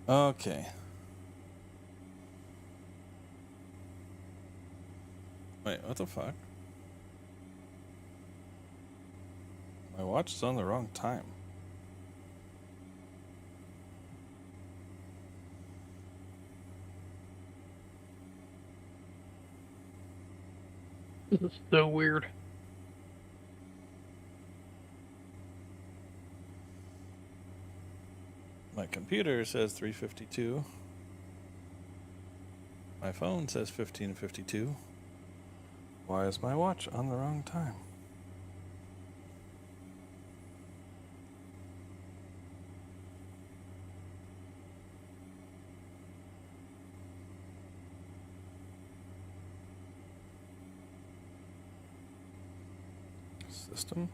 Okay. Wait, what the fuck? My watch is on the wrong time. This is so weird. My computer says 3:52. My phone says 15:52. Why is my watch on the wrong time? System.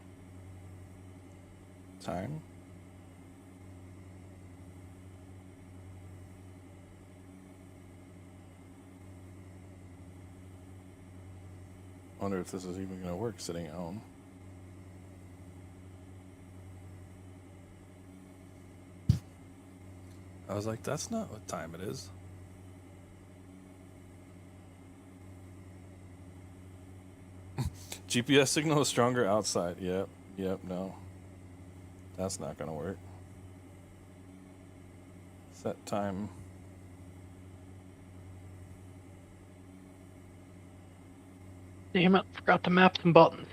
Time. Wonder if this is even going to work sitting at home. I was like, that's not what time it is. GPS signal is stronger outside. Yep, no. That's not going to work. Set time. Damn it, forgot to map some buttons.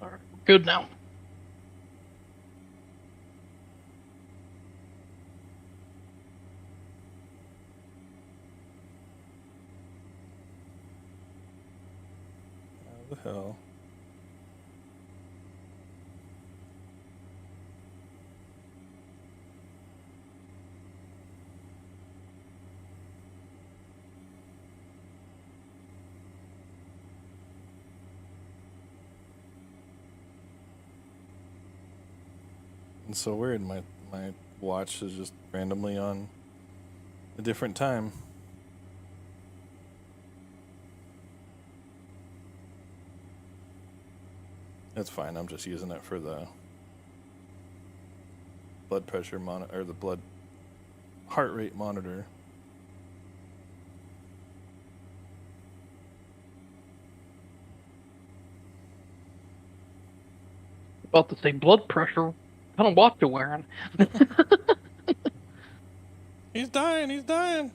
Alright, good now. How the hell? It's so weird. My watch is just randomly on a different time. It's fine. I'm just using it for the blood pressure monitor or the blood heart rate monitor. About to say blood pressure. What kind of watch you wearing? He's dying. He's dying.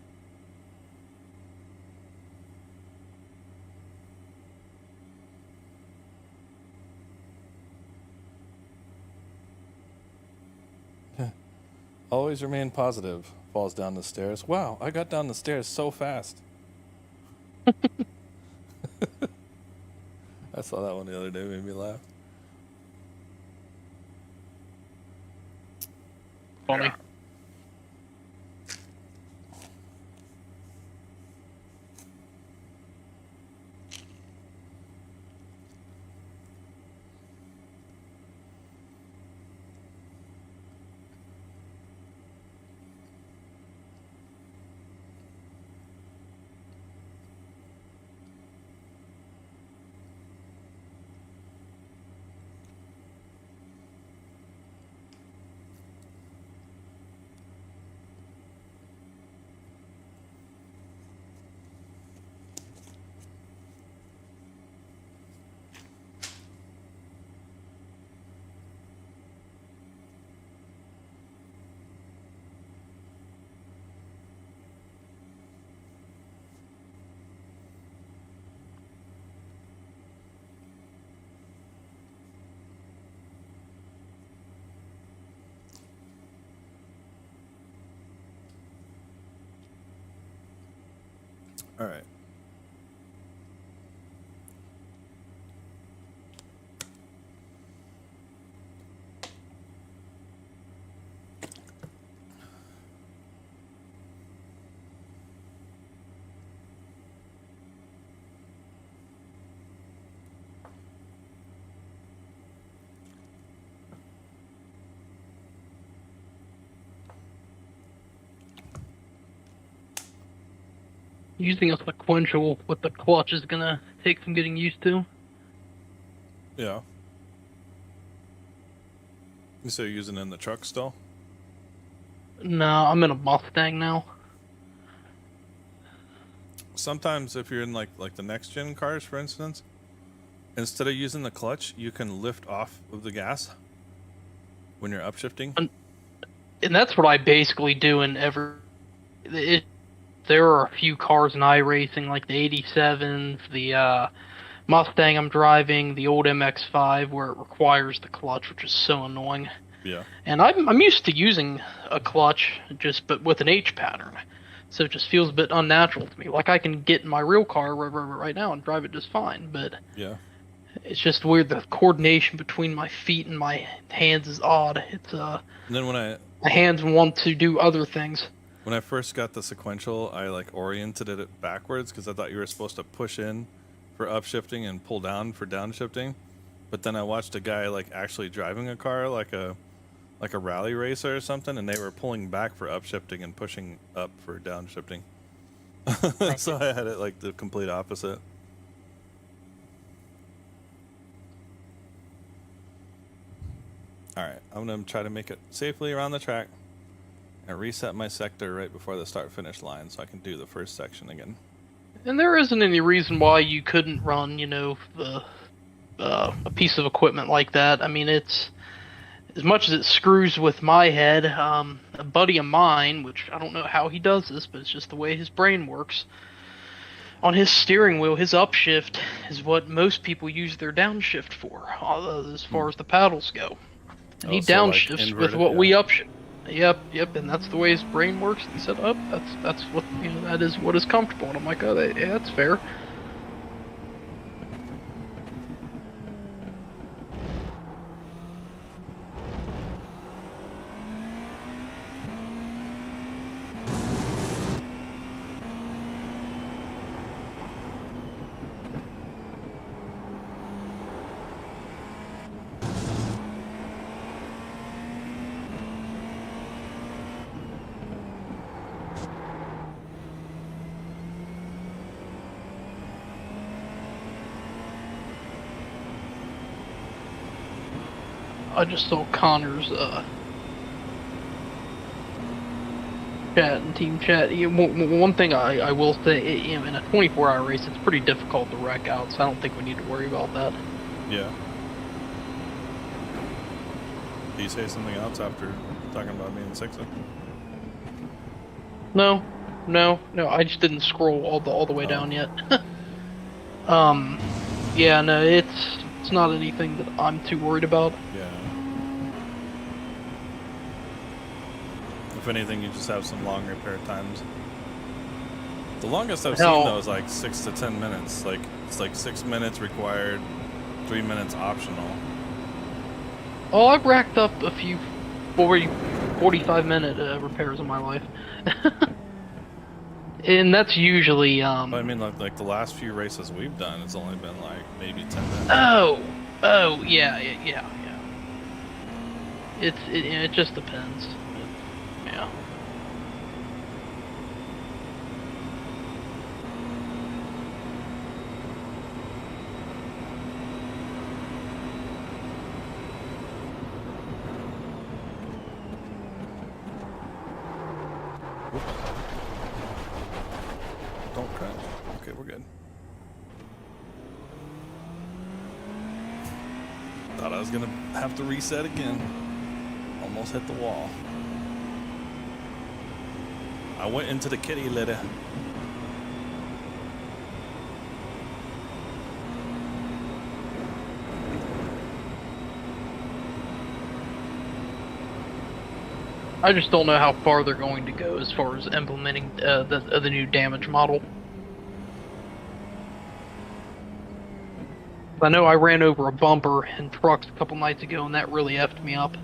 Always remain positive. Falls down the stairs. Wow, I got down the stairs so fast. I saw that one the other day. Made me laugh. Funny. All right. Using a sequential with the clutch is gonna take some getting used to. Yeah. So you're using it in the truck still? No, I'm in a Mustang now. Sometimes if you're in like the next gen cars, for instance, instead of using the clutch, you can lift off of the gas when you're upshifting. And that's what I basically do in every. There are a few cars in iRacing, like the 87, the Mustang I'm driving, the old MX-5, where it requires the clutch, which is so annoying. Yeah. And I'm used to using a clutch, but with an H pattern, so it just feels a bit unnatural to me. Like I can get in my real car right now and drive it just fine, but Yeah. it's just weird. The coordination between my feet and my hands is odd. It's And then my hands want to do other things. when I first got the sequential, I like oriented it backwards because I thought you were supposed to push in for upshifting and pull down for downshifting. But then I watched a guy like actually driving a car like a rally racer or something, and they were pulling back for upshifting and pushing up for downshifting. So I had it like the complete opposite. Alright, I'm going to try to make it safely around the track and reset my sector right before the start-finish line so I can do the first section again. And there isn't any reason why you couldn't run, a piece of equipment like that. I mean, it's as much as it screws with my head. A buddy of mine, which I don't know how he does this, but it's just the way his brain works. On his steering wheel, his upshift is what most people use their downshift for, as far as the paddles go. And he so like downshifts with inverted, what yeah. we upshift. Yep, and that's the way his brain works. He said, "Oh, that's what that is what is comfortable." And I'm like, "Oh, yeah, that's fair." I just saw Connor's chat and team chat. One thing I will say, in a 24-hour race, it's pretty difficult to wreck out, so I don't think we need to worry about that. Yeah. Do you say something else after talking about being sixth? No, I just didn't scroll all the way down yet. Yeah, no, it's not anything that I'm too worried about. Yeah. If anything, you just have some long repair times. The longest I've seen though is like 6 to 10 minutes. Like it's like 6 minutes required, 3 minutes optional. Oh, I've racked up a few 45-minute repairs in my life. And that's usually But I mean, like the last few races we've done, it's only been like maybe 10 minutes. Oh, yeah. It just depends. Yeah. Don't crash. Okay, we're good. Thought I was gonna have to reset again. Almost hit the wall. I went into the kitty litter. I just don't know how far they're going to go as far as implementing the new damage model. I know I ran over a bumper in trucks a couple nights ago, and that really effed me up.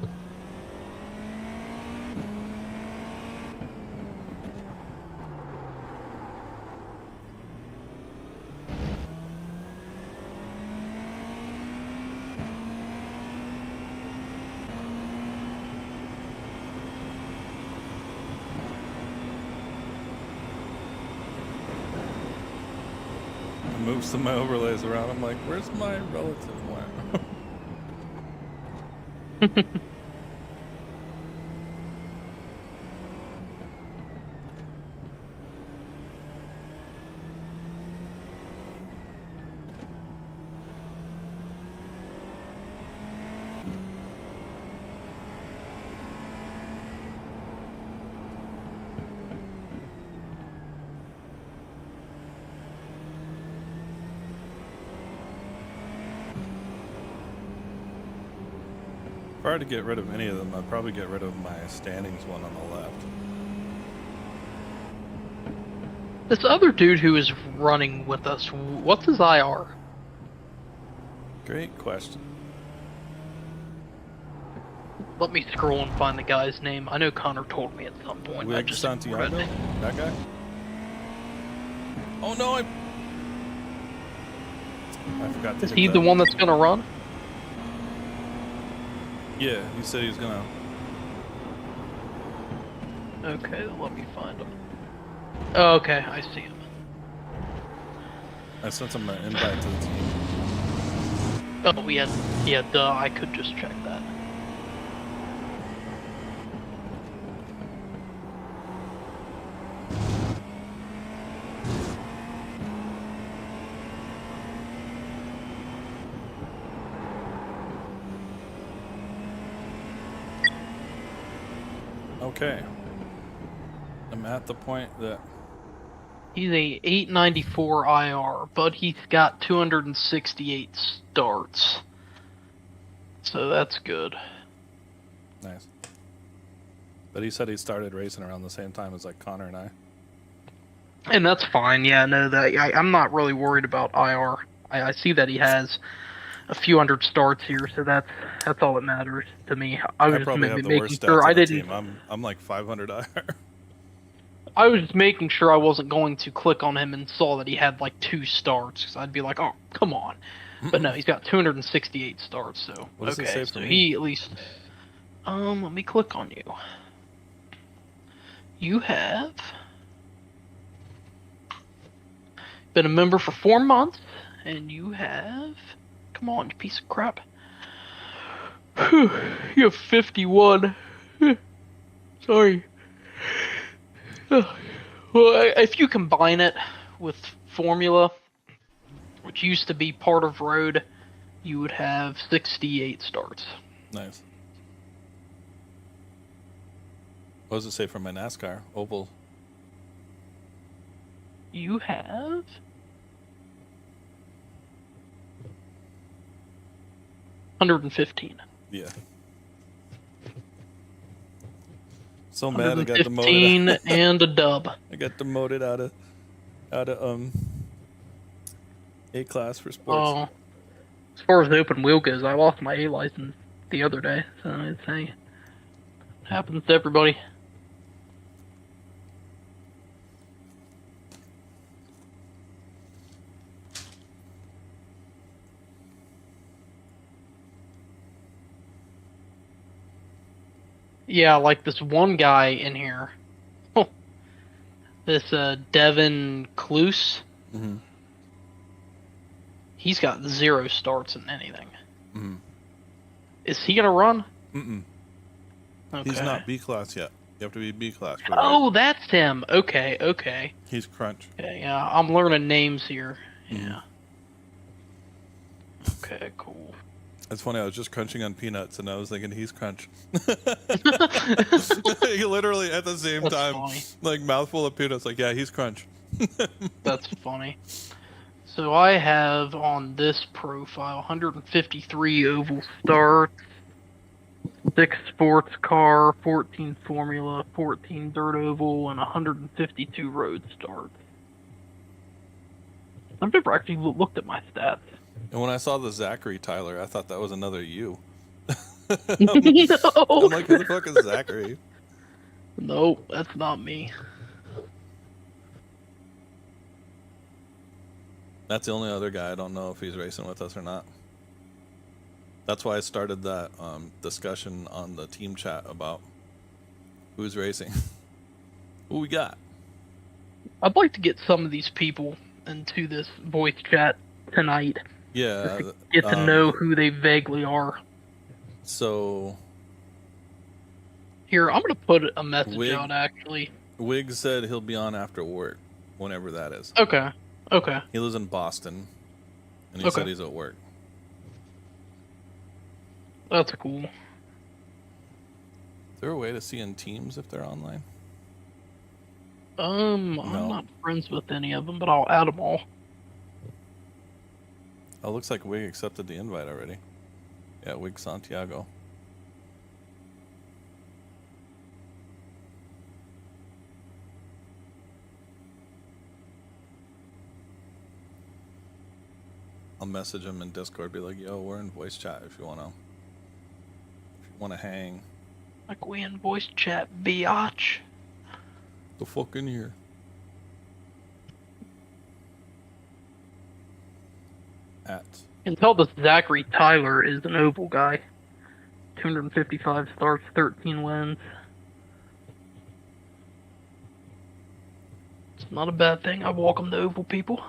move some of my overlays around. I'm like, where's my relative went? If I were to get rid of any of them, I'd probably get rid of my standings one on the left. This other dude who is running with us, what's his IR? Great question. Let me scroll and find the guy's name. I know Connor told me at some point. I Wig just Santiago? read it. That guy? Oh no, I forgot to Is hit he that. the one that's gonna run? Yeah, he said he was gonna. Okay, let me find him. Oh, okay, I see him. I sent him an invite to the team. Oh, yeah, duh, I could just check that. Okay. I'm at the point that He's a 894 IR, but he's got 268 starts. So that's good. nice. But he said he started racing around the same time as like Connor and I. And that's fine, yeah, no, I'm not really worried about IR. I see that he has a few hundred starts here, so that's all that matters to me. I was I just probably have the making worst sure stats I on the didn't. team. I'm like 500 IR. I was just making sure I wasn't going to click on him and saw that he had like 2 starts, because I'd be like, oh, come on. But no, he's got 268 starts, so What does it okay, say so for me? he at least. Let me click on you. You have been a member for 4 months, and you have. Come on, you piece of crap. You have 51. Sorry. Well, if you combine it with Formula, which used to be part of Road, you would have 68 starts. Nice. What does it say for my NASCAR? Oval. You have 115. Yeah. So mad I got demoted. 115 and a dub. I got demoted out of A class for sports. Oh, as far as the open wheel goes, I lost my A license the other day, so it's hey, happens to everybody. Yeah, like this one guy in here. Oh, this Devin Cluse. Mm-hmm. He's got 0 starts in anything. Mm-hmm. Is he gonna run? Mm-mm. Okay. He's not B class yet. You have to be B class. For Oh, that's him. Okay. He's crunch. Okay, yeah, I'm learning names here. Mm-hmm. Yeah. Okay, cool. It's funny. I was just crunching on peanuts, and I was thinking he's crunch. Literally at the same That's time, funny. like mouthful of peanuts. Like, yeah, he's crunch. That's funny. So I have on this profile 153 oval starts, 6 sports car, 14 Formula, 14 dirt oval, and 152 road starts. I've never actually looked at my stats. And when I saw the Zachary Tyler, I thought that was another you. No. I'm like, who the fuck is Zachary? Nope, that's not me. That's the only other guy. I don't know if he's racing with us or not. That's why I started that discussion on the team chat about who's racing. Who we got? I'd like to get some of these people into this voice chat tonight. Yeah. Get to know who they vaguely are. So Here, I'm gonna put a message out actually. Wig said he'll be on after work, whenever that is. Okay. Okay. He lives in Boston, and he said he's at work. That's cool. Is there a way to see in Teams if they're online? I'm not friends with any of them, but I'll add them all. Oh, looks like Wig accepted the invite already. Yeah, Wig Santiago. I'll message him in Discord, be like, yo, we're in voice chat if you wanna hang. Like we in voice chat, biatch. The fuck in here. At. You can tell this Zachary Tyler is an oval guy. 255 starts, 13 wins. It's not a bad thing. I welcome the oval people.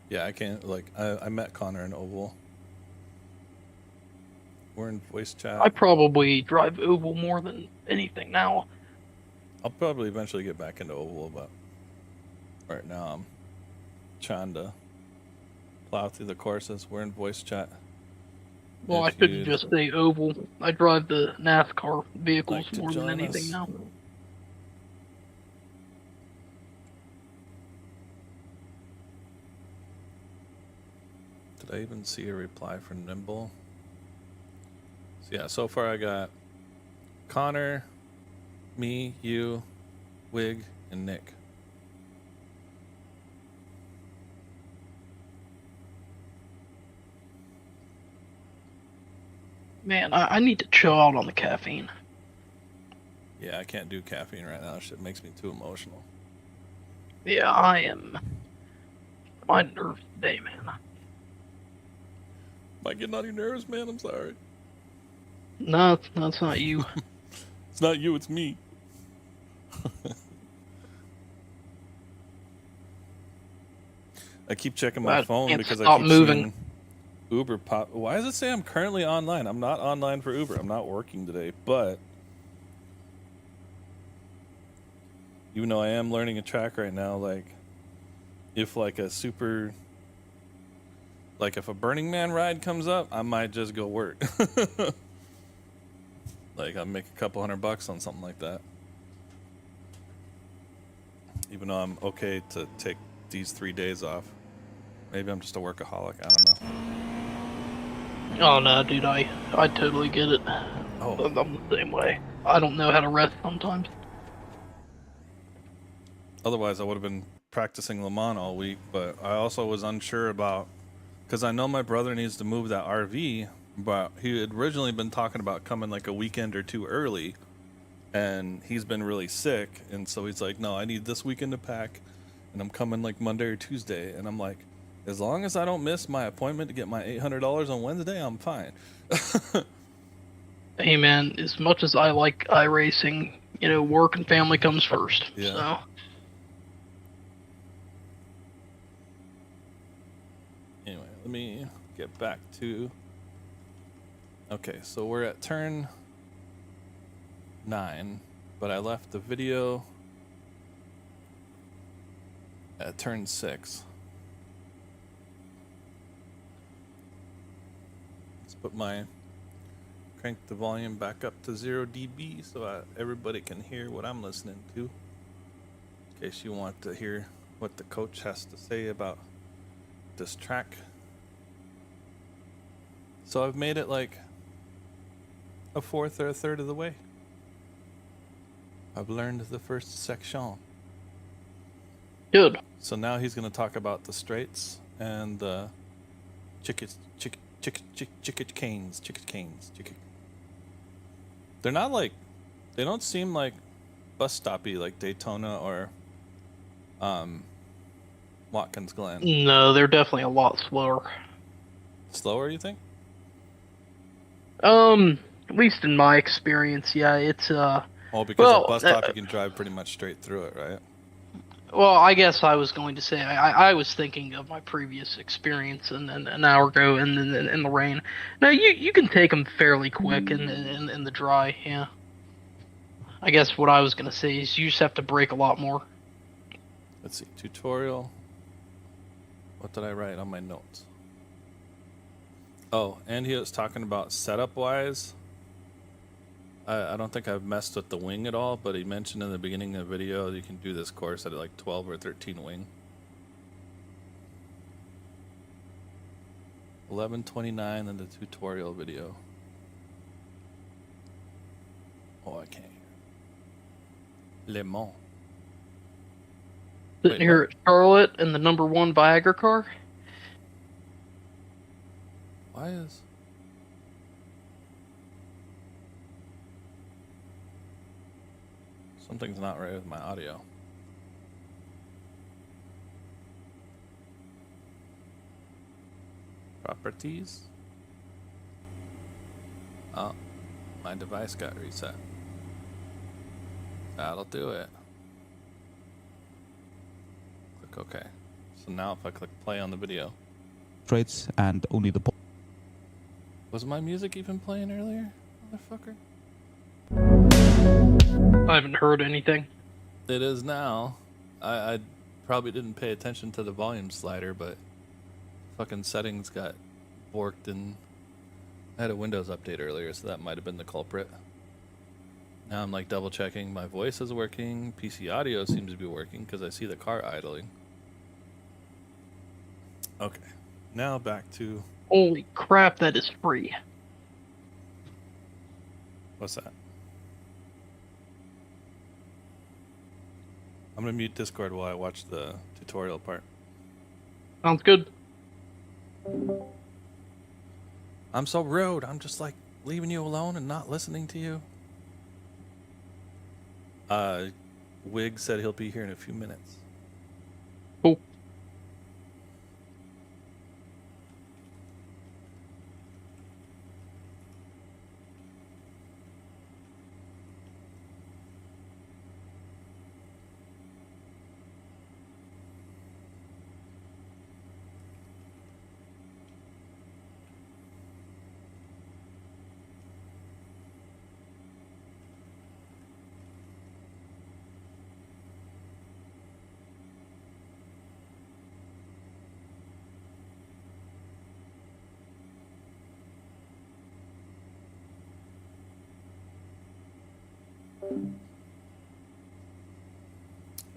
Yeah, I can't, like, I met Connor in Oval. We're in voice chat. I probably drive Oval more than anything now. I'll probably eventually get back into Oval, but right now I'm trying to plow through the courses. We're in voice chat. Well, I shouldn't just say Oval. I drive the NASCAR vehicles like more than anything now. Did I even see a reply from Nimble? So yeah, so far I got Connor, me, you, Wig, and Nick. Man, I need to chill out on the caffeine. Yeah, I can't do caffeine right now. That shit makes me too emotional. Yeah, I am. My nerves today, man. Am I getting on your nerves, man? I'm sorry. No, that's not you. It's not you, it's me. I keep checking my phone because I keep seeing Uber pop. Why does it say I'm currently online? I'm not online for Uber. I'm not working today, but even though I am learning a track right now, like if like a super, like if a Burning Man ride comes up, I might just go work. Like I'll make a couple $100 on something like that. Even though I'm okay to take these 3 days off. Maybe I'm just a workaholic, I don't know. Oh no, dude, I totally get it. Oh. I'm the same way. I don't know how to rest sometimes. Otherwise, I would have been practicing Le Mans all week, but I also was unsure about, because I know my brother needs to move that RV, but he had originally been talking about coming like a weekend or two early, and he's been really sick, and so he's like, no, I need this weekend to pack, and I'm coming like Monday or Tuesday, and I'm like, as long as I don't miss my appointment to get my $800 on Wednesday, I'm fine. Hey man, as much as I like iRacing, you know, work and family comes first. Yeah. So. Anyway, let me get back to... Okay, so we're at turn 9, but I left the video at turn 6. Let's put crank the volume back up to 0 dB so everybody can hear what I'm listening to. In case you want to hear what the coach has to say about this track. So I've made it like a fourth or a third of the way. I've learned the first section. Good. So now he's going to talk about the straights and the chicken canes. They're not like, they don't seem like bus stoppy like Daytona or Watkins Glen. No, they're definitely a lot slower. Slower, you think? At least in my experience, yeah, it's Oh, because a bus stop you can drive pretty much straight through it, right? Well, I guess I was going to say I was thinking of my previous experience and an hour ago in the rain. No, you can take them fairly quick in the dry. Yeah. I guess what I was gonna say is you just have to brake a lot more. Let's see. Tutorial. What did I write on my notes? Oh, and he was talking about setup wise. I don't think I've messed with the wing at all, but he mentioned in the beginning of the video you can do this course at like 12 or 13 wing. 11:29 in the tutorial video. Oh, I can't hear. Le Mans. Sitting here at Charlotte in the #1 Viagra car. Why is... Something's not right with my audio. Properties. Oh, my device got reset. That'll do it. Click OK. So now if I click play on the video. Straights and only the... Was my music even playing earlier, motherfucker? I haven't heard anything. It is now. I probably didn't pay attention to the volume slider, but fucking settings got borked, and I had a Windows update earlier, so that might have been the culprit. Now I'm like double checking my voice is working, PC audio seems to be working because I see the car idling. Okay, now back to... Holy crap, that is free. What's that? I'm gonna mute Discord while I watch the tutorial part. Sounds good. I'm so rude. I'm just like leaving you alone and not listening to you. Wig said he'll be here in a few minutes. Cool.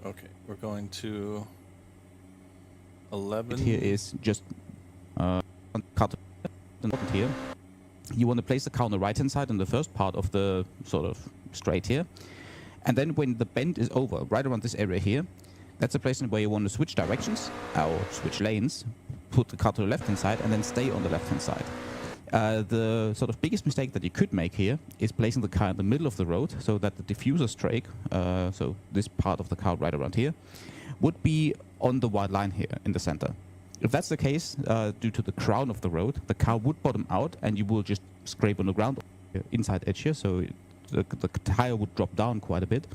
Okay, we're going to 11. Here is just cut here. You want to place the car on the right hand side in the first part of the sort of straight here. And then when the bend is over, right around this area here, that's a place where you want to switch directions or switch lanes, put the car to the left hand side and then stay on the left hand side. The sort of biggest mistake that you could make here is placing the car in the middle of the road so that the diffuser strake, so this part of the car right around here, would be on the white line here in the center. If that's the case, due to the crown of the road, the car would bottom out and you will just scrape on the ground inside edge here, so the tire would drop down quite a bit.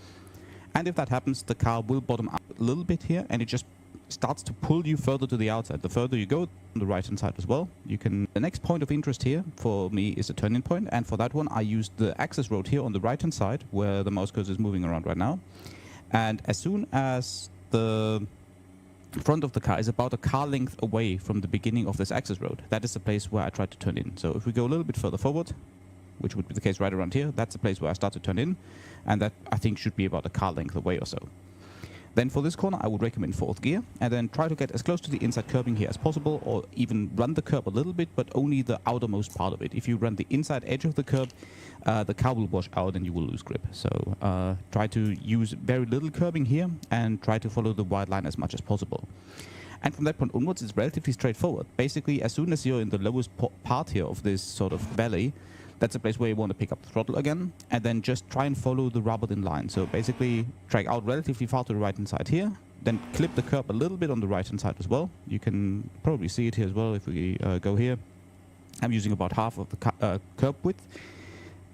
And if that happens, the car will bottom out a little bit here and it just starts to pull you further to the outside. The further you go on the right hand side as well, you can... The next point of interest here for me is a turning point, and for that one I used the access road here on the right hand side where the mouse cursor is moving around right now. And as soon as the front of the car is about a car length away from the beginning of this access road, that is the place where I try to turn in. So if we go a little bit further forward, which would be the case right around here, that's the place where I start to turn in, and that I think should be about a car length away or so. Then for this corner I would recommend 4th gear and then try to get as close to the inside curbing here as possible, or even run the curb a little bit, but only the outermost part of it. If you run the inside edge of the curb, the car will wash out and you will lose grip. So try to use very little curbing here and try to follow the white line as much as possible. And from that point onwards it's relatively straightforward. Basically as soon as you're in the lowest part here of this sort of valley, that's a place where you want to pick up the throttle again, and then just try and follow the rubbered in line. So basically drag out relatively far to the right hand side here, then clip the curb a little bit on the right hand side as well. You can probably see it here as well if we go here. I'm using about half of the curb width.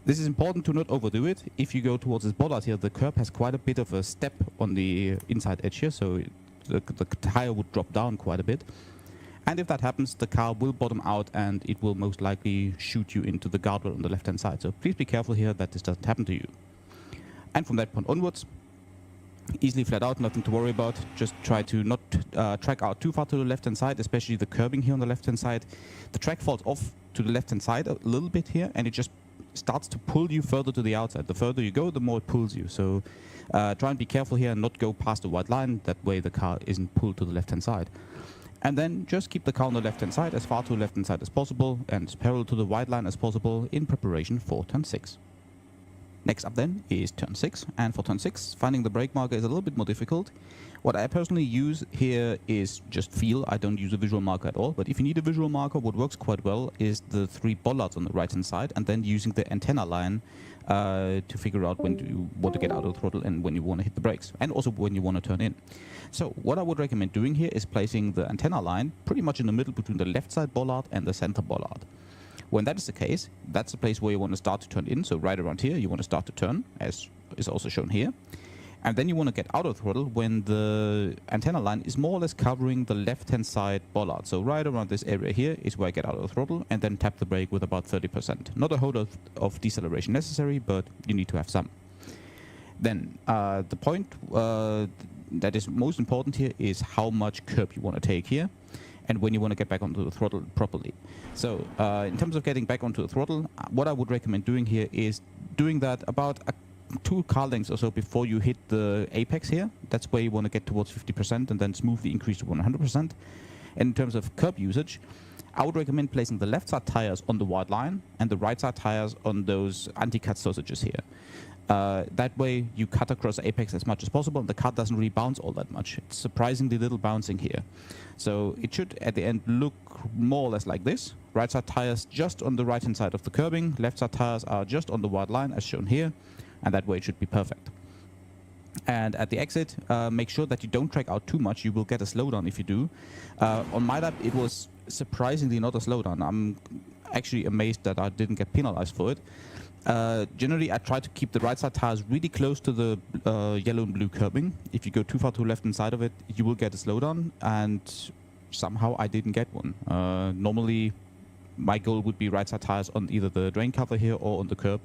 This is important to not overdo it. If you go towards this bollard here, the curb has quite a bit of a step on the inside edge here, so the tire would drop down quite a bit. And if that happens, the car will bottom out and it will most likely shoot you into the guardrail on the left-hand side. So please be careful here that this doesn't happen to you. And from that point onwards, easily flat out, nothing to worry about. Just try to not track out too far to the left-hand side, especially the curbing here on the left-hand side. The track falls off to the left-hand side a little bit here, and it just starts to pull you further to the outside. The further you go, the more it pulls you. So try and be careful here and not go past the white line. That way the car isn't pulled to the left-hand side. And then just keep the car on the left-hand side as far to the left-hand side as possible and as parallel to the white line as possible in preparation for turn 6. Next up then is turn 6, and for turn 6, finding the brake marker is a little bit more difficult. What I personally use here is just feel. I don't use a visual marker at all, but if you need a visual marker, what works quite well is the 3 bollards on the right hand side, and then using the antenna line to figure out when you want to get out of the throttle and when you want to hit the brakes, and also when you want to turn in. So what I would recommend doing here is placing the antenna line pretty much in the middle between the left side bollard and the center bollard. When that is the case, that's the place where you want to start to turn in. So right around here, you want to start to turn, as is also shown here. And then you want to get out of throttle when the antenna line is more or less covering the left-hand side bollard. So right around this area here is where I get out of throttle and then tap the brake with about 30%. Not a whole lot of deceleration necessary, but you need to have some. Then the point that is most important here is how much curb you want to take here and when you want to get back onto the throttle properly. So in terms of getting back onto the throttle, what I would recommend doing here is doing that about 2 car lengths or so before you hit the apex here. That's where you want to get towards 50% and then smoothly increase to 100%. And in terms of curb usage, I would recommend placing the left side tires on the white line and the right side tires on those anti-cut sausages here. That way you cut across apex as much as possible and the car doesn't really bounce all that much. It's surprisingly little bouncing here. So it should at the end look more or less like this. Right side tires just on the right hand side of the curbing, left side tires are just on the white line as shown here, and that way it should be perfect. And at the exit, make sure that you don't track out too much. You will get a slowdown if you do. On my lap, it was surprisingly not a slowdown. I'm actually amazed that I didn't get penalized for it. Generally, I try to keep the right side tires really close to the yellow and blue curbing. If you go too far to the left hand side of it, you will get a slowdown, and somehow I didn't get one. Normally, my goal would be right side tires on either the drain cover here or on the curb.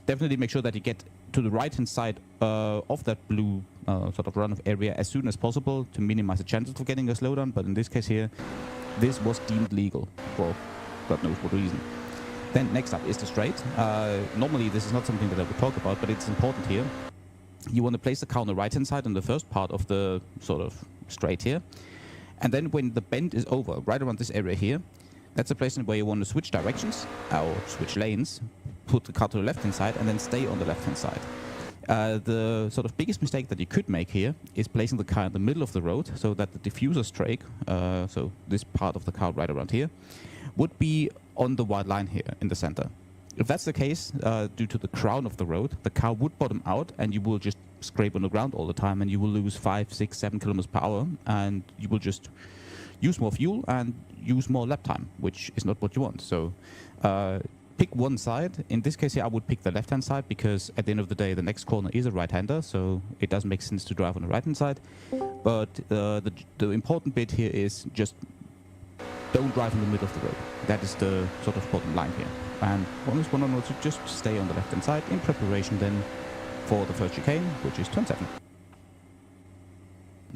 Definitely make sure that you get to the right hand side of that blue sort of runoff area as soon as possible to minimize the chances of getting a slowdown, but in this case here, this was deemed legal for God knows what reason. Then next up is the straight. Normally this is not something that I would talk about, but it's important here. You want to place the car on the right hand side on the first part of the sort of straight here, and then when the bend is over, right around this area here, that's the place where you want to switch directions or switch lanes, put the car to the left hand side and then stay on the left hand side. The sort of biggest mistake that you could make here is placing the car in the middle of the road so that the diffuser strake, so this part of the car right around here, would be on the white line here in the center. If that's the case, due to the crown of the road, the car would bottom out and you will just scrape on the ground all the time and you will lose 5, 6, 7 kilometers per hour and you will just use more fuel and use more lap time, which is not what you want. So pick one side. In this case here, I would pick the left-hand side because at the end of the day, the next corner is a right-hander, so it doesn't make sense to drive on the right-hand side. But the important bit here is just don't drive in the middle of the road. That is the sort of bottom line here. And on this one onwards, just stay on the left-hand side in preparation then for the first chicane, which is turn 7.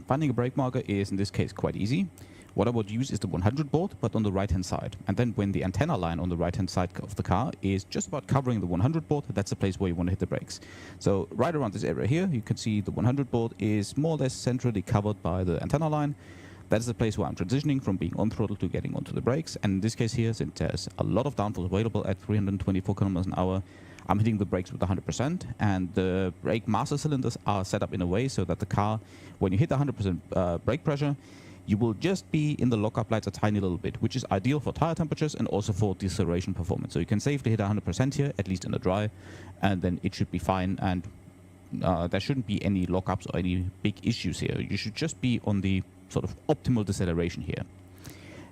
Finding a brake marker is in this case quite easy. What I would use is the 100 board, but on the right-hand side. And then when the antenna line on the right-hand side of the car is just about covering the 100 board, that's the place where you want to hit the brakes. So right around this area here, you can see the 100 board is more or less centrally covered by the antenna line. That is the place where I'm transitioning from being on throttle to getting onto the brakes. And in this case here, since there's a lot of downforce available at 324 kilometers an hour, I'm hitting the brakes with 100%, and the brake master cylinders are set up in a way so that the car, when you hit 100% brake pressure, you will just be in the lockup lights a tiny little bit, which is ideal for tire temperatures and also for deceleration performance. So you can safely hit 100% here, at least in the dry, and then it should be fine, and there shouldn't be any lockups or any big issues here. You should just be on the sort of optimal deceleration here.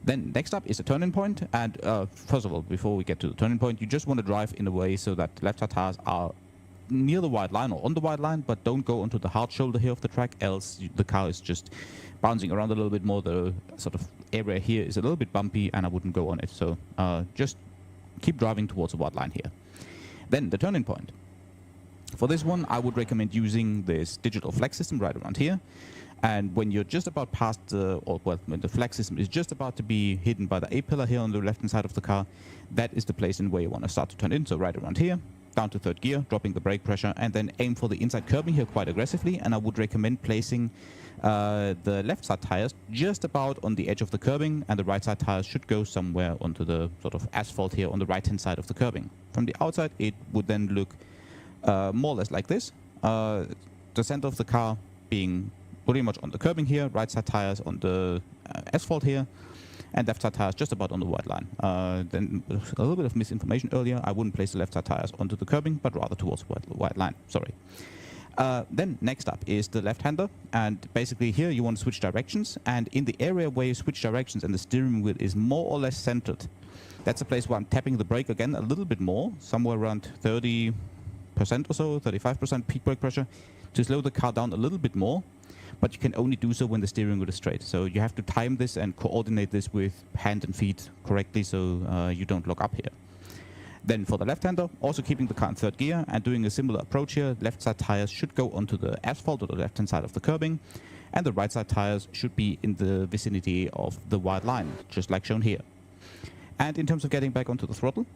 Then next up is a turning point, and first of all, before we get to the turning point, you just want to drive in a way so that left side tires are near the white line or on the white line, but don't go onto the hard shoulder here of the track, else the car is just bouncing around a little bit more. The sort of area here is a little bit bumpy, and I wouldn't go on it. So just keep driving towards the white line here. Then the turning point. For this one, I would recommend using this digital flag system right around here. And when you're just about past when the flag system is just about to be hidden by the A-pillar here on the left-hand side of the car, that is the place in where you want to start to turn in. So right around here, down to third gear, dropping the brake pressure, and then aim for the inside curbing here quite aggressively. And I would recommend placing the left side tires just about on the edge of the curbing, and the right side tires should go somewhere onto the sort of asphalt here on the right-hand side of the curbing. From the outside, it would then look more or less like this. The center of the car being pretty much on the curbing here, right side tires on the asphalt here, and left side tires just about on the white line. Then a little bit of misinformation earlier. I wouldn't place the left side tires onto the curbing, but rather towards the white line. Sorry. Then next up is the left-hander, and basically here you want to switch directions, and in the area where you switch directions and the steering wheel is more or less centered, that's a place where I'm tapping the brake again a little bit more, somewhere around 30% or so, 35% peak brake pressure, to slow the car down a little bit more. But you can only do so when the steering wheel is straight. So you have to time this and coordinate this with hand and feet correctly, so you don't lock up here. Then for the left-hander, also keeping the car in third gear and doing a similar approach here. Left side tires should go onto the asphalt or the left-hand side of the curbing, and the right side tires should be in the vicinity of the white line, just like shown here. And in terms of getting back onto the throttle,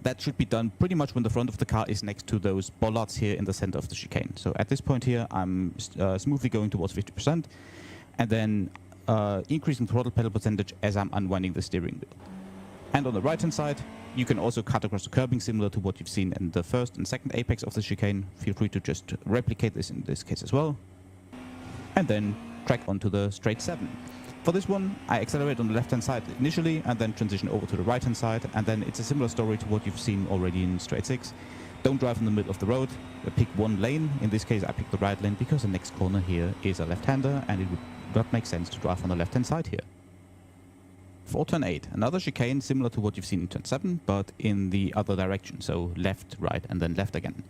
that should be done pretty much when the front of the car is next to those bollards here in the center of the chicane. So at this point here, I'm smoothly going towards 50%, and then increasing throttle pedal percentage as I'm unwinding the steering wheel. And on the right-hand side, you can also cut across the curbing similar to what you've seen in the first and second apex of the chicane. Feel free to just replicate this in this case as well. And then track onto the straight 7. For this one, I accelerate on the left-hand side initially and then transition over to the right-hand side, and then it's a similar story to what you've seen already in straight 6. Don't drive in the middle of the road, pick one lane. In this case, I picked the right lane because the next corner here is a left-hander, and it would not make sense to drive on the left-hand side here. For turn 8, another chicane similar to what you've seen in turn 7, but in the other direction, so left, right, and then left again.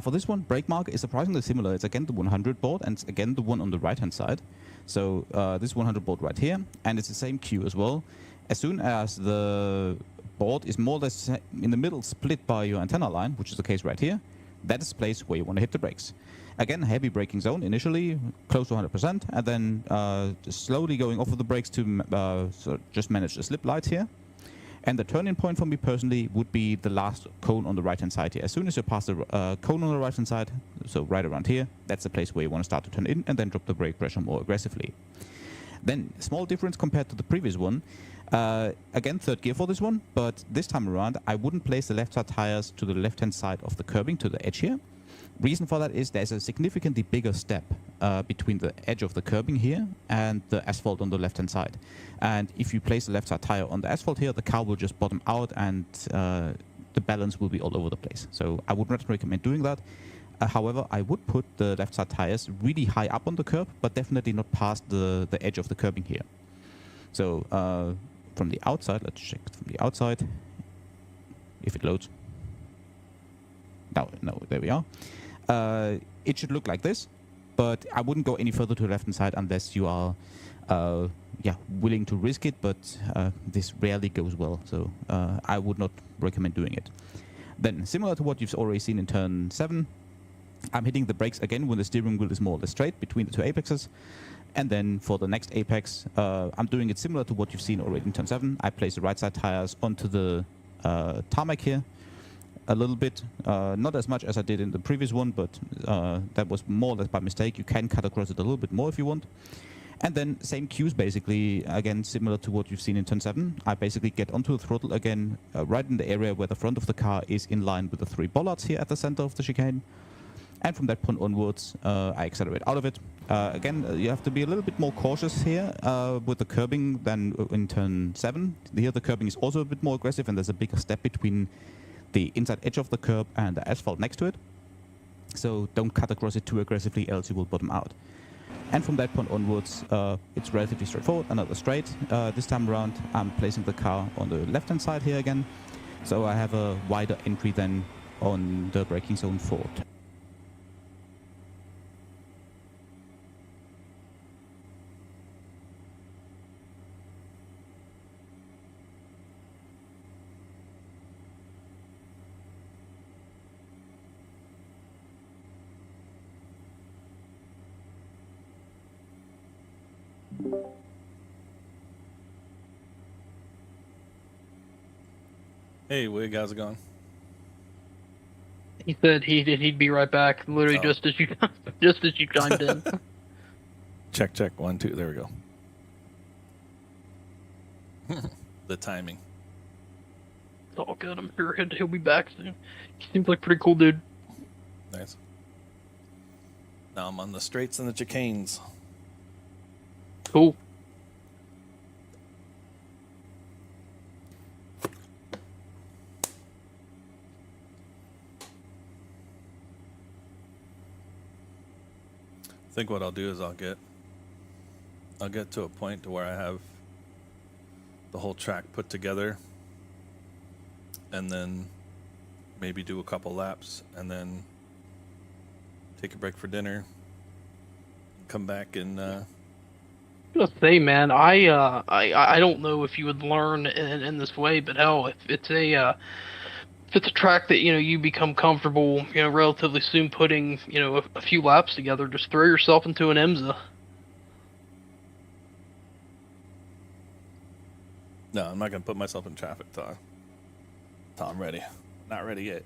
For this one, brake marker is surprisingly similar. It's again the 100 board, and it's again the one on the right-hand side. So this 100 board right here, and it's the same cue as well. As soon as the board is more or less in the middle, split by your antenna line, which is the case right here, that is the place where you want to hit the brakes. Again, heavy braking zone initially, close to 100%, and then just slowly going off of the brakes to just manage the slip lights here. And the turning point for me personally would be the last cone on the right-hand side here. As soon as you pass the cone on the right-hand side, so right around here, that's the place where you want to start to turn in and then drop the brake pressure more aggressively. Then, small difference compared to the previous one. Again, third gear for this one, but this time around, I wouldn't place the left side tires to the left-hand side of the curbing to the edge here. Reason for that is there's a significantly bigger step between the edge of the curbing here and the asphalt on the left-hand side. And if you place the left side tire on the asphalt here, the car will just bottom out and the balance will be all over the place. So I would not recommend doing that. However, I would put the left side tires really high up on the curb, but definitely not past the edge of the curbing here. So from the outside, let's check from the outside if it loads. No, there we are. It should look like this, but I wouldn't go any further to the left-hand side unless you are willing to risk it, but this rarely goes well, so I would not recommend doing it. Then, similar to what you've already seen in turn 7, I'm hitting the brakes again when the steering wheel is more or less straight between the two apexes, and then for the next apex, I'm doing it similar to what you've seen already in turn 7. I place the right side tires onto the tarmac here, a little bit, not as much as I did in the previous one, but that was more or less by mistake. You can cut across it a little bit more if you want. And then same cues basically, again similar to what you've seen in turn 7. I basically get onto the throttle again, right in the area where the front of the car is in line with the 3 bollards here at the center of the chicane. And from that point onwards, I accelerate out of it. Again, you have to be a little bit more cautious here with the curbing than in turn 7. Here the curbing is also a bit more aggressive, and there's a bigger step between the inside edge of the curb and the asphalt next to it. So don't cut across it too aggressively, else you will bottom out. And from that point onwards, it's relatively straightforward. Another straight. This time around, I'm placing the car on the left-hand side here again. So I have a wider entry than on the braking zone 4. Hey, Wig, how's it going? He said he'd be right back, literally just as you chimed in. Check, check. 1, 2. There we go. The timing. It's all good. I'm sure he'll be back soon. He seems like a pretty cool dude. Nice. Now I'm on the straights and the chicanes. Cool. I think what I'll do is I'll get to a point to where I have the whole track put together, and then maybe do a couple laps, and then take a break for dinner, come back and Just say, man, I don't know if you would learn in this way, but hell, if it's a track that you become comfortable, relatively soon putting a few laps together, just throw yourself into an IMSA. no, I'm not gonna put myself in traffic till I'm ready. Not ready yet.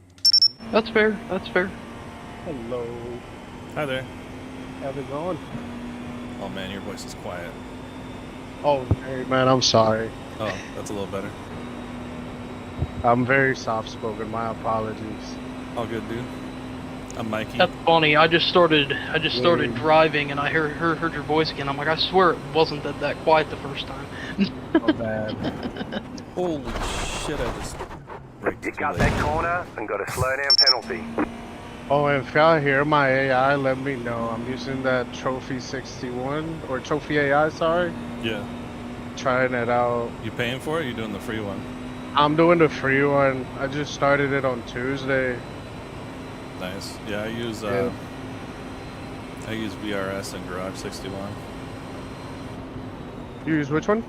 That's fair. That's fair. Hello. Hi there. How's it going? Oh man, your voice is quiet. Oh, hey man, I'm sorry. Oh, that's a little better. I'm very soft-spoken. My apologies. All good, dude. I'm Mikey. That's funny. I just started driving and I heard your voice again. I'm like, I swear it wasn't that quiet the first time. My bad. Holy shit! I just braked You too got late. that corner and got a slow down penalty. Oh, if y'all hear my AI, let me know. I'm using that Trophy 61 or Trophy AI. Sorry. Yeah. Trying it out. You paying for it? Or you doing the free one? I'm doing the free one. I just started it on Tuesday. Nice. Yeah, I use VRS and Garage 61. You use which one?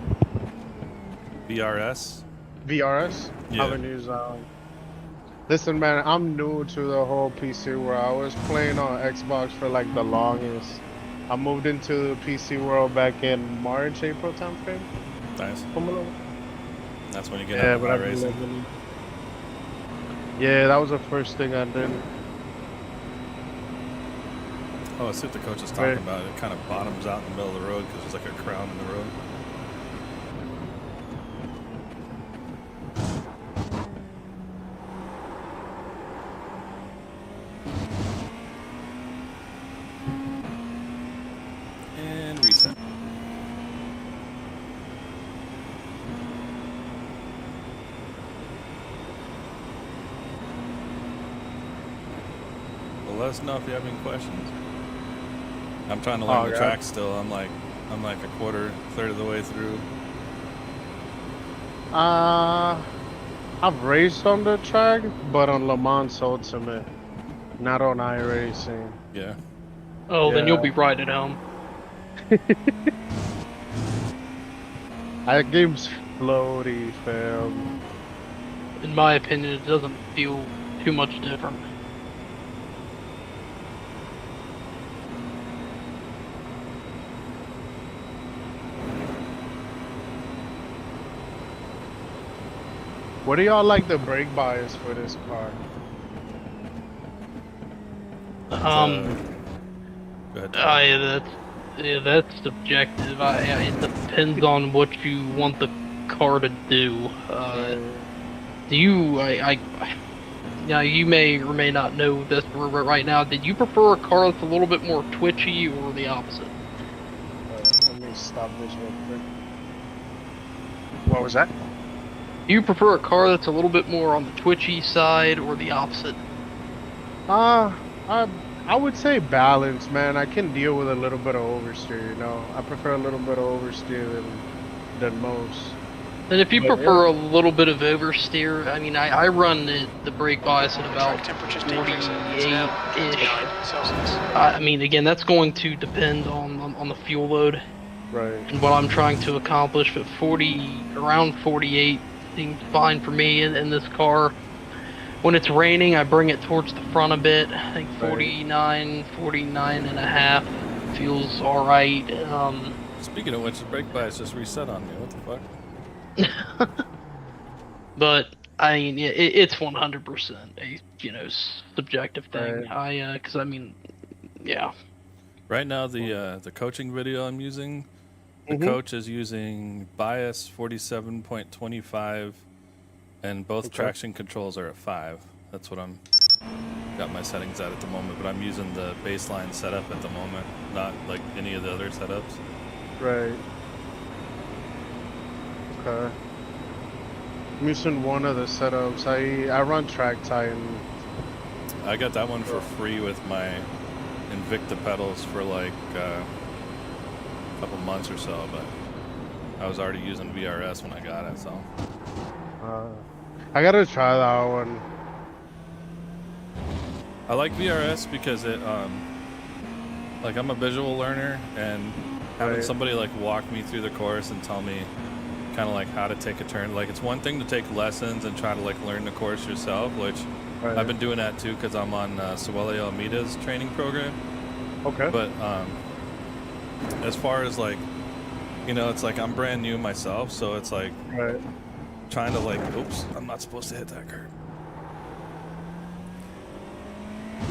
VRS. VRS? Yeah. I haven't used Listen, man, I'm new to the whole PC world. I was playing on Xbox for like the longest. I moved into the PC world back in March, April timeframe. Nice. That's when you get Yeah, out of but I've been iRacing. living. Yeah, that was the first thing I did. Oh, I see what the coach is talking Right. about. It kind of bottoms out in the middle of the road because there's like a crown in the road. And reset. Well, let us know if you have any questions. I'm trying to learn the yeah. track still. I'm like a third of the way through. I've raced on the track, but on Le Mans Ultimate, not on iRacing. Yeah. Oh, then you'll Yeah. be right at home. That game's floaty, fam. In my opinion, it doesn't feel too much different. What do y'all like the brake bias for this car? Go ahead. That's subjective. It depends on what you want the car to do. Now you may or may not know this right now. Did you prefer a car that's a little bit more twitchy or the opposite? Let me stop this real quick. What was that? Do you prefer a car that's a little bit more on the twitchy side or the opposite? I I would say balance, man. I can deal with a little bit of oversteer, you know. I prefer a little bit of oversteer than most. And if you But prefer a little bit of oversteer, I mean, I run the brake bias at about 48-ish. I mean, again, that's going to depend on the fuel load right. and what I'm trying to accomplish, but around 48 seems fine for me in this car. When it's raining, I bring it towards the front a bit. I think 49 and a half feels alright. Speaking of which, the brake bias just reset on me. What the fuck? But I mean, it's 100% a subjective thing. Right. Because I mean, yeah. Right now, the coaching video I'm using, the coach is using bias 47.25, and both traction controls are at 5. That's what I'm got my settings at the moment. But I'm using the baseline setup at the moment, not like any of the other setups. Right. Okay. I'm using one of the setups. I run Track Titan. I got that one for free with my Invicta pedals for like a couple months or so, but I was already using VRS when I got it, so. I gotta try that one. I like VRS because it, like I'm a visual learner, and having somebody like walk me through the course and tell me kind of like how to take a turn. Like it's one thing to take lessons and try to like learn the course yourself, which I've been doing that too because I'm on Suele Almeida's training program. Okay. But as far as like, it's like I'm brand new myself, so it's like trying to like, oops, I'm not supposed to hit that curb.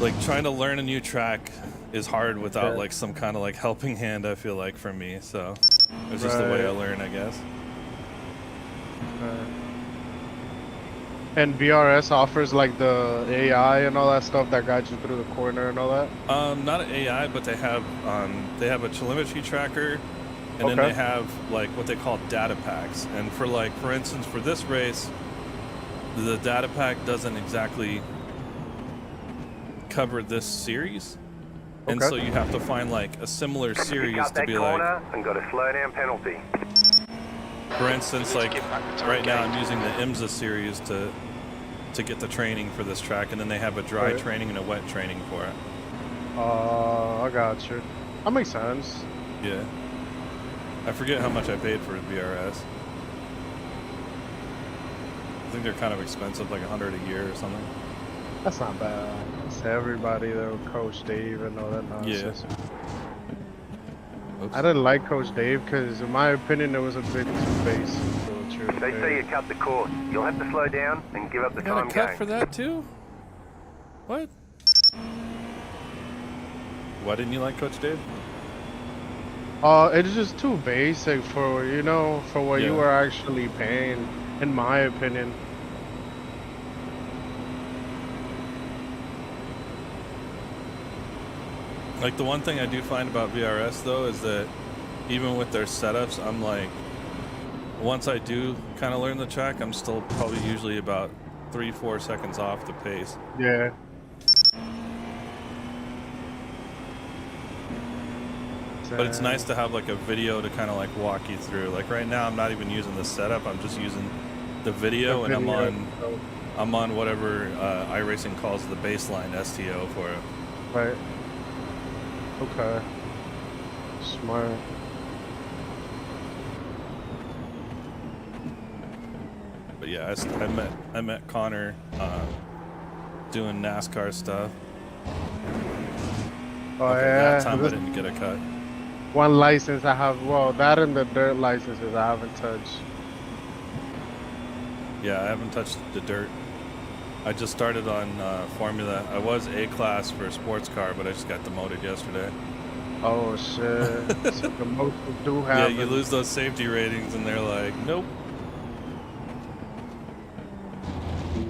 Like trying to learn a new track is hard without like some kind of like helping hand, I feel like, for me. So it's just the way I learn, I guess. And VRS offers like the AI and all that stuff that guides you through the corner and all that? Not an AI, but they have a telemetry tracker, and then they have like what they call data packs. And for instance, for this race, the data pack doesn't exactly cover this series. And so you have to find like a similar series to be like, and got a slow down penalty. For instance, like right now I'm using the IMSA series to get the training for this track, and then they have a dry training and a wet training for it. I got you. That makes sense. Yeah. I forget how much I paid for VRS. I think they're kind of expensive, like $100 a year or something. That's not bad. It's everybody though, Coach Dave and all that nonsense. Yeah. I didn't like Coach Dave because, in my opinion, it was a bit too basic. If they say you cut the course, you'll have to slow down and give up the time got a cut gain. for that too? What? Why didn't you like Coach Dave? It's just too basic for what you were actually paying, in my opinion. Like the one thing I do find about VRS though is that even with their setups, I'm like, once I do kind of learn the track, I'm still probably usually about 3-4 seconds off the pace. Yeah. But it's nice to have like a video to kind of like walk you through. Like right now, I'm not even using the setup. I'm just using the video, and I'm on whatever iRacing calls the baseline STO for it. Right. Okay. Smart. But yeah, I met Connor doing NASCAR stuff. Oh okay, yeah. That time I didn't get a cut. One license I have, that and the dirt licenses I haven't touched. Yeah, I haven't touched the dirt. I just started on Formula. I was A-class for a sports car, but I just got demoted yesterday. Oh shit. So the most do have. Yeah, you lose those safety ratings, and they're like, nope.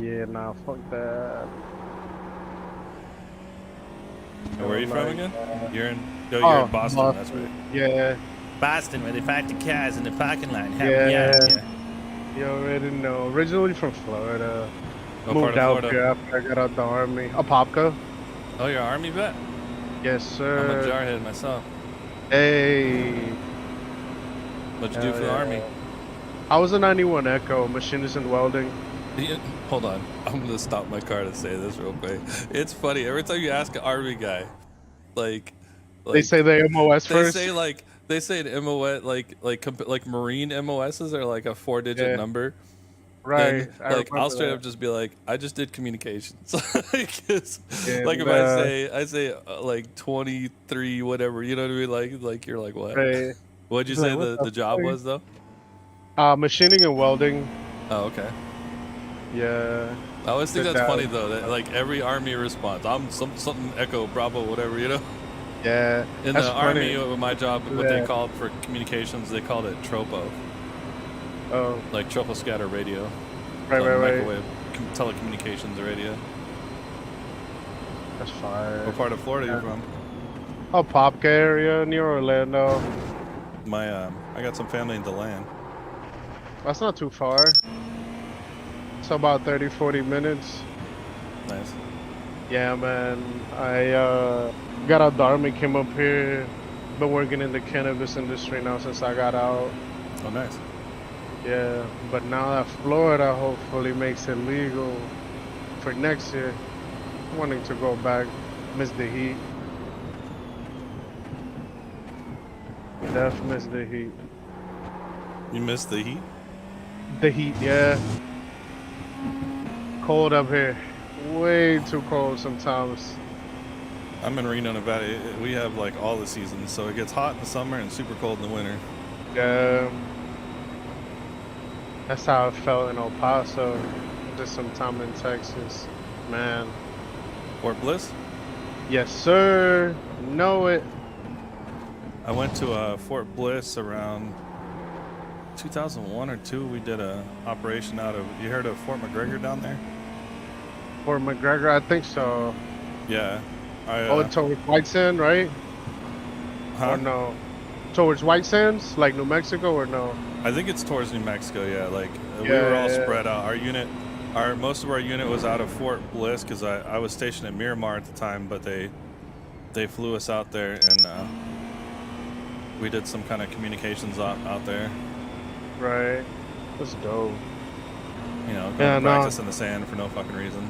Yeah, nah, fuck that. And where are you from again? You're in Boston, that's right. Yeah. Boston, where they park the cars in the parking lot. Yeah. You already know. Originally from Florida. What Moved part of out Florida? here after I got out the army. Apopka. Oh, you're an Army vet? Yes, I'm a sir. jarhead myself. Hey. What'd you do for the army? I was a 91 Echo, machinist and welding. Yeah, hold on. I'm gonna stop my car to say this real quick. It's funny every time you ask an army guy, like They say the MOS they first. say they say an MOS like Marine MOSs are like a 4-digit Yeah. number. Right. Then I like I'll remember straight that. up just be like, I just did communications. Like And, if I say like 23 whatever, you know what I mean? Like you're like what? right. What'd you It's like, say what the job fuck? was though? Machining and welding. Oh, okay. Yeah. I always think Good that's job. funny though that like every army response, I'm something Echo Bravo whatever, you know. Yeah. In That's the funny. army, my job, what they Yeah. called for communications, they called it tropo, Oh. like troposcatter radio, Right. so Right. Right. microwave telecommunications radio. That's fire. What part of Florida are you Yeah. from? Oh, Popka area near Orlando. I got some family in DeLand. That's not too far. It's about 30, 40 minutes. Nice. Yeah, man. I got out the army, came up here. Been working in the cannabis industry now since I got out. Oh, nice. Yeah, but now that Florida hopefully makes it legal for next year, I'm wanting to go back. Miss the heat. Def miss the heat. You missed the heat? The heat, yeah. Cold up here. Way too cold sometimes. I'm in Reno, Nevada. We have like all the seasons, so it gets hot in the summer and super cold in the winter. Yeah. That's how it felt in El Paso. Just some time in Texas. Man. Fort Bliss? Yes, sir. Know it. I went to Fort Bliss around 2001 or 2. We did a operation out of, you heard of Fort McGregor down there? Fort McGregor, I think so. Yeah. Towards White Sand, right? Huh? Or no? Towards White Sands, like New Mexico, or no? I think it's towards New Mexico, yeah. Like we Yeah, were all yeah. spread out. Most of our unit was out of Fort Bliss because I was stationed at Miramar at the time, but they flew us out there and we did some kind of communications out there. Right. That's dope. You know, going Yeah, to no. practice in the sand for no fucking reason.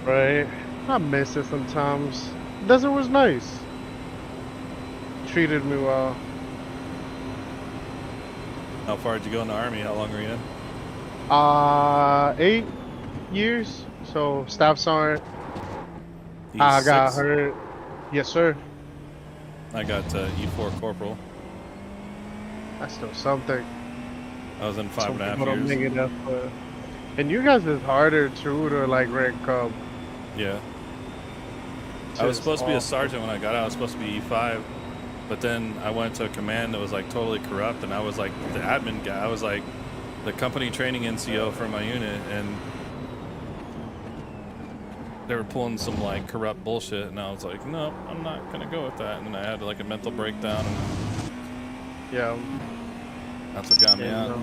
Right. I miss it sometimes. Desert was nice. Treated me well. How far did you go in the army? How long were you in? 8 years. So staff sergeant. I got E6? hurt. Yes, sir. I got E4 corporal. That's still something. I was in Some 5.5 people don't years. make enough. And you guys is harder too to like rank up. Yeah. I was Just supposed to be a awful. sergeant when I got out. I was supposed to be E5, but then I went to a command that was like totally corrupt, and I was like the admin guy. I was like the company training NCO for my unit, and they were pulling some like corrupt bullshit, and I was like, no, I'm not gonna go with that. And then I had like a mental breakdown, and Yeah. that's what got me Yeah, out.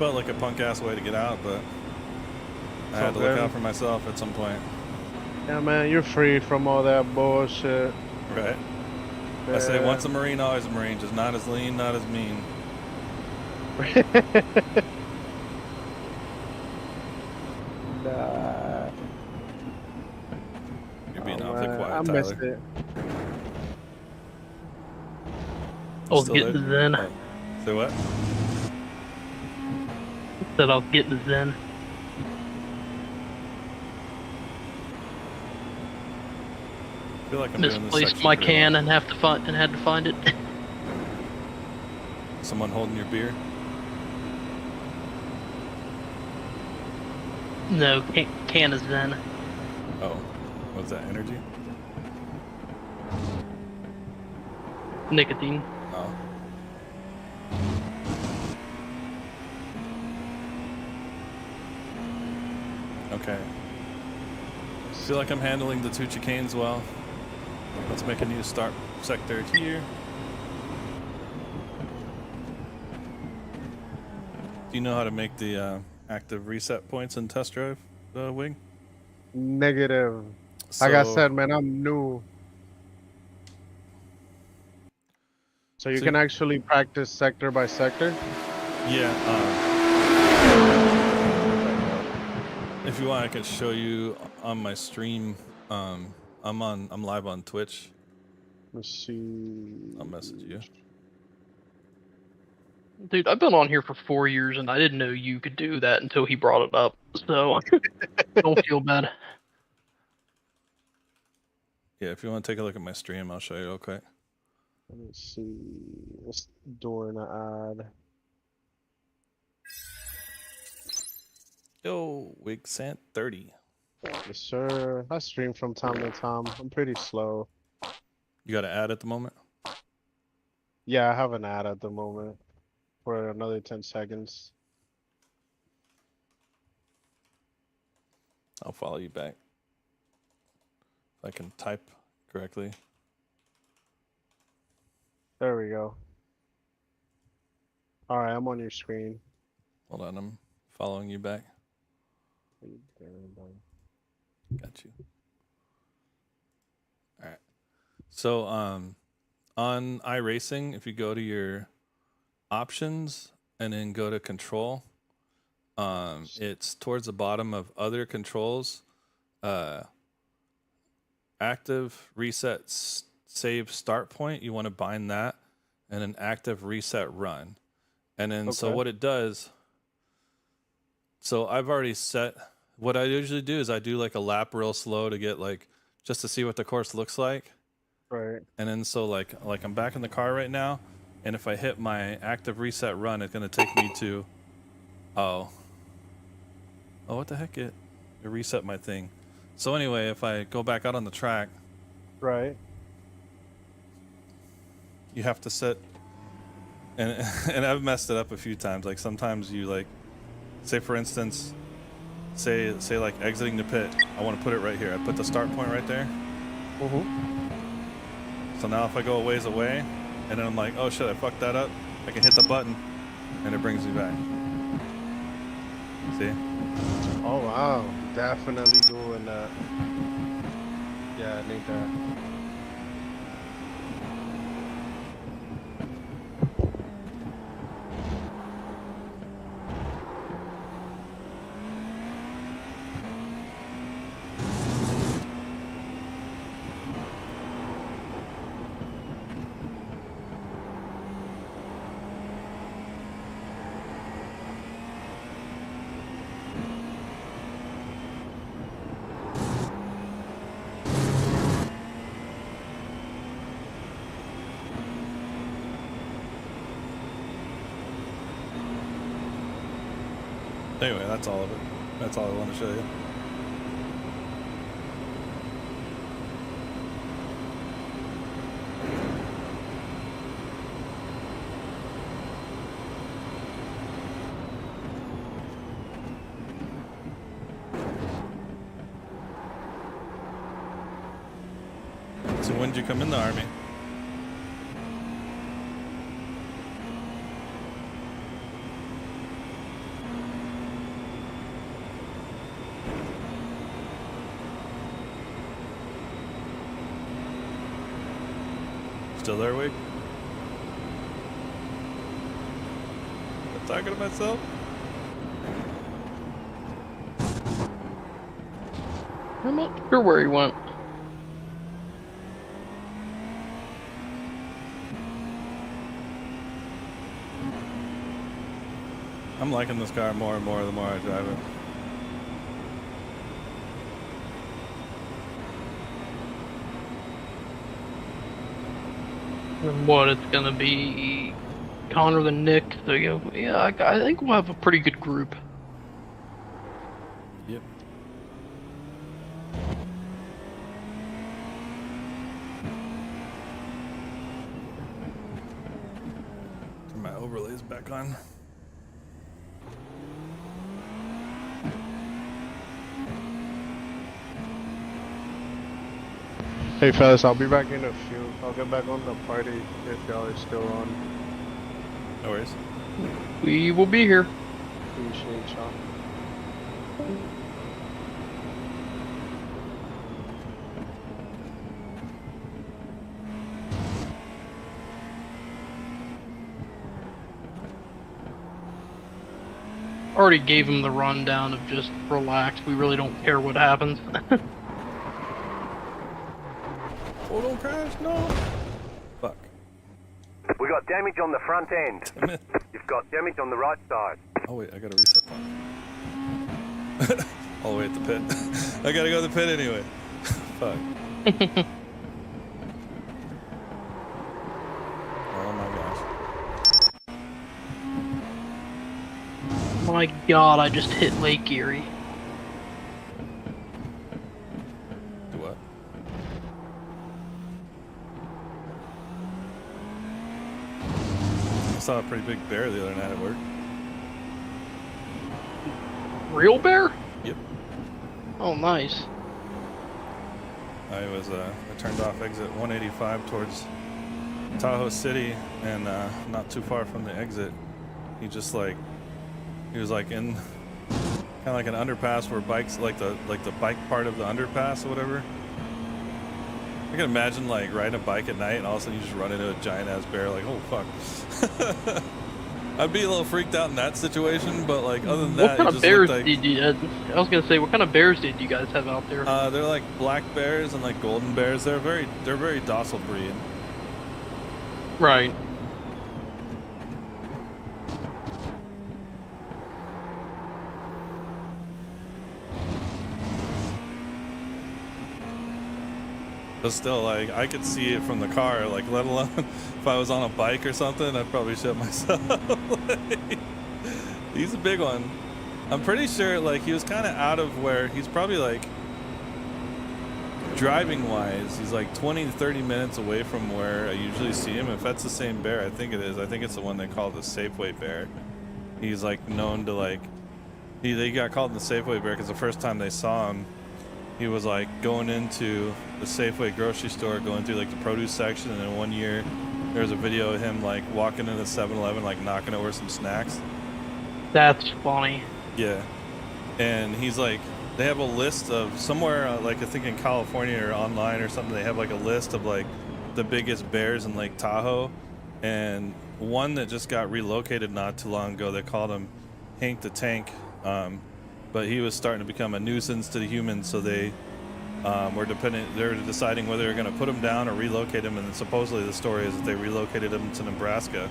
Felt like a punk ass way to get out, but I had to look out for myself at some point. Yeah, man, you're free from all that bullshit. Right. I say Yeah. once a Marine, always a Marine. Just not as lean, not as mean. Nah. You're being Oh, awfully man, quiet, I Tyler. missed it. I'll Still get there? the Zen. Oh. Say what? Said I'll get the Zen. I feel like I'm doing this Misplaced section my pretty can well. and had to find it. Someone holding your beer? No, can of Zen. Oh, what's that? Energy? Nicotine. Oh. Okay. Feel like I'm handling the two chicanes well. Let's make a new start sector here. Do you know how to make the active reset points in test drive, Wing? Negative. Like I So- said, man, I'm new. So you So- can actually practice sector by sector? Yeah. If you want, I could show you on my stream. I'm live on Twitch. Let's see. I'll message you. Dude, I've been on here for 4 years and I didn't know you could do that until he brought it up. So don't feel bad. Yeah, if you want to take a look at my stream, I'll show you real quick. Let me see. Let's do an ad. Yo, Wigsant 30. Yes, sir. I stream from time to time. I'm pretty slow. You got an ad at the moment? Yeah, I have an ad at the moment for another 10 seconds. I'll follow you back. If I can type correctly. There we go. All right, I'm on your screen. Hold on, I'm following you back. Got you. All right. So on iRacing, if you go to your options and then go to control, it's towards the bottom of other controls, active reset save start point. You want to bind that, and an active reset run. And then so Okay. what it does, so I've already set, what I usually do is I do like a lap real slow to get like, just to see what the course looks like. Right. And then so like I'm back in the car right now, and if I hit my active reset run, it's gonna take me to, oh what the heck, it reset my thing. So anyway, if I go back out on the track, Right. you have to set, and and I've messed it up a few times. Like sometimes you like, say for instance, say like exiting the pit. I want to put it right here. I put the start point right there. So now if I go a ways away, and then I'm like, oh shit, I fucked that up, I can hit the button, and it brings me back. See? Oh wow, definitely doing that. Yeah, I need that. Anyway, that's all of it. That's all I want to show you. So when did you come in the Army? Still there, Wig? I'm talking to myself? I'm not sure where he went. I'm liking this car more and more the more I drive it. And what, it's gonna be Connor the Nick. So yeah, I think we'll have a pretty good group. Yep. Turn my overlays back on. Hey fellas, I'll be back in a few. I'll get back on the party if y'all are still on. No worries. We will be here. Appreciate y'all. already gave him the rundown of just relax. We really don't care what happens. Oh, don't crash, no. Fuck. We got damage on the front end. Damn it. You've got damage on the right side. Oh wait, I gotta reset that. All the way at the pit. I gotta go to the pit anyway. Fuck. Oh my gosh. My God, I just hit Lake Erie. Do what? I saw a pretty big bear the other night at work. Real bear? Yep. Oh, nice. I turned off exit 185 towards Tahoe City, and not too far from the exit, he was like in kind of like an underpass where bikes, like the bike part of the underpass or whatever. I can imagine like riding a bike at night and all of a sudden you just run into a giant ass bear, like, oh fuck. I'd be a little freaked out in that situation, but like other than that, What kind it of just bears looked did you? I was gonna say, what kind of bears did you guys have out there? they're like black bears and like golden bears. They're very docile breed. Right. But still, like, I could see it from the car, like, let alone if I was on a bike or something, I'd probably shit myself. Like, he's a big one. I'm pretty sure, like, he was kind of out of where he's probably, like, driving-wise, he's like 20 to 30 minutes away from where I usually see him. If that's the same bear, I think it is. I think it's the one they call the Safeway bear. He's, like, known to, like, they got called the Safeway bear because the first time they saw him, he was like going into the Safeway grocery store, going through like the produce section, and then one year there was a video of him like walking into 7-Eleven, like knocking over some snacks. That's funny. Yeah. And he's like, they have a list of somewhere, like I think in California or online or something, they have like a list of like the biggest bears in Lake Tahoe. And one that just got relocated not too long ago, they called him Hank the Tank. But he was starting to become a nuisance to the humans, so they they're deciding whether they're going to put him down or relocate him, and supposedly the story is that they relocated him to Nebraska.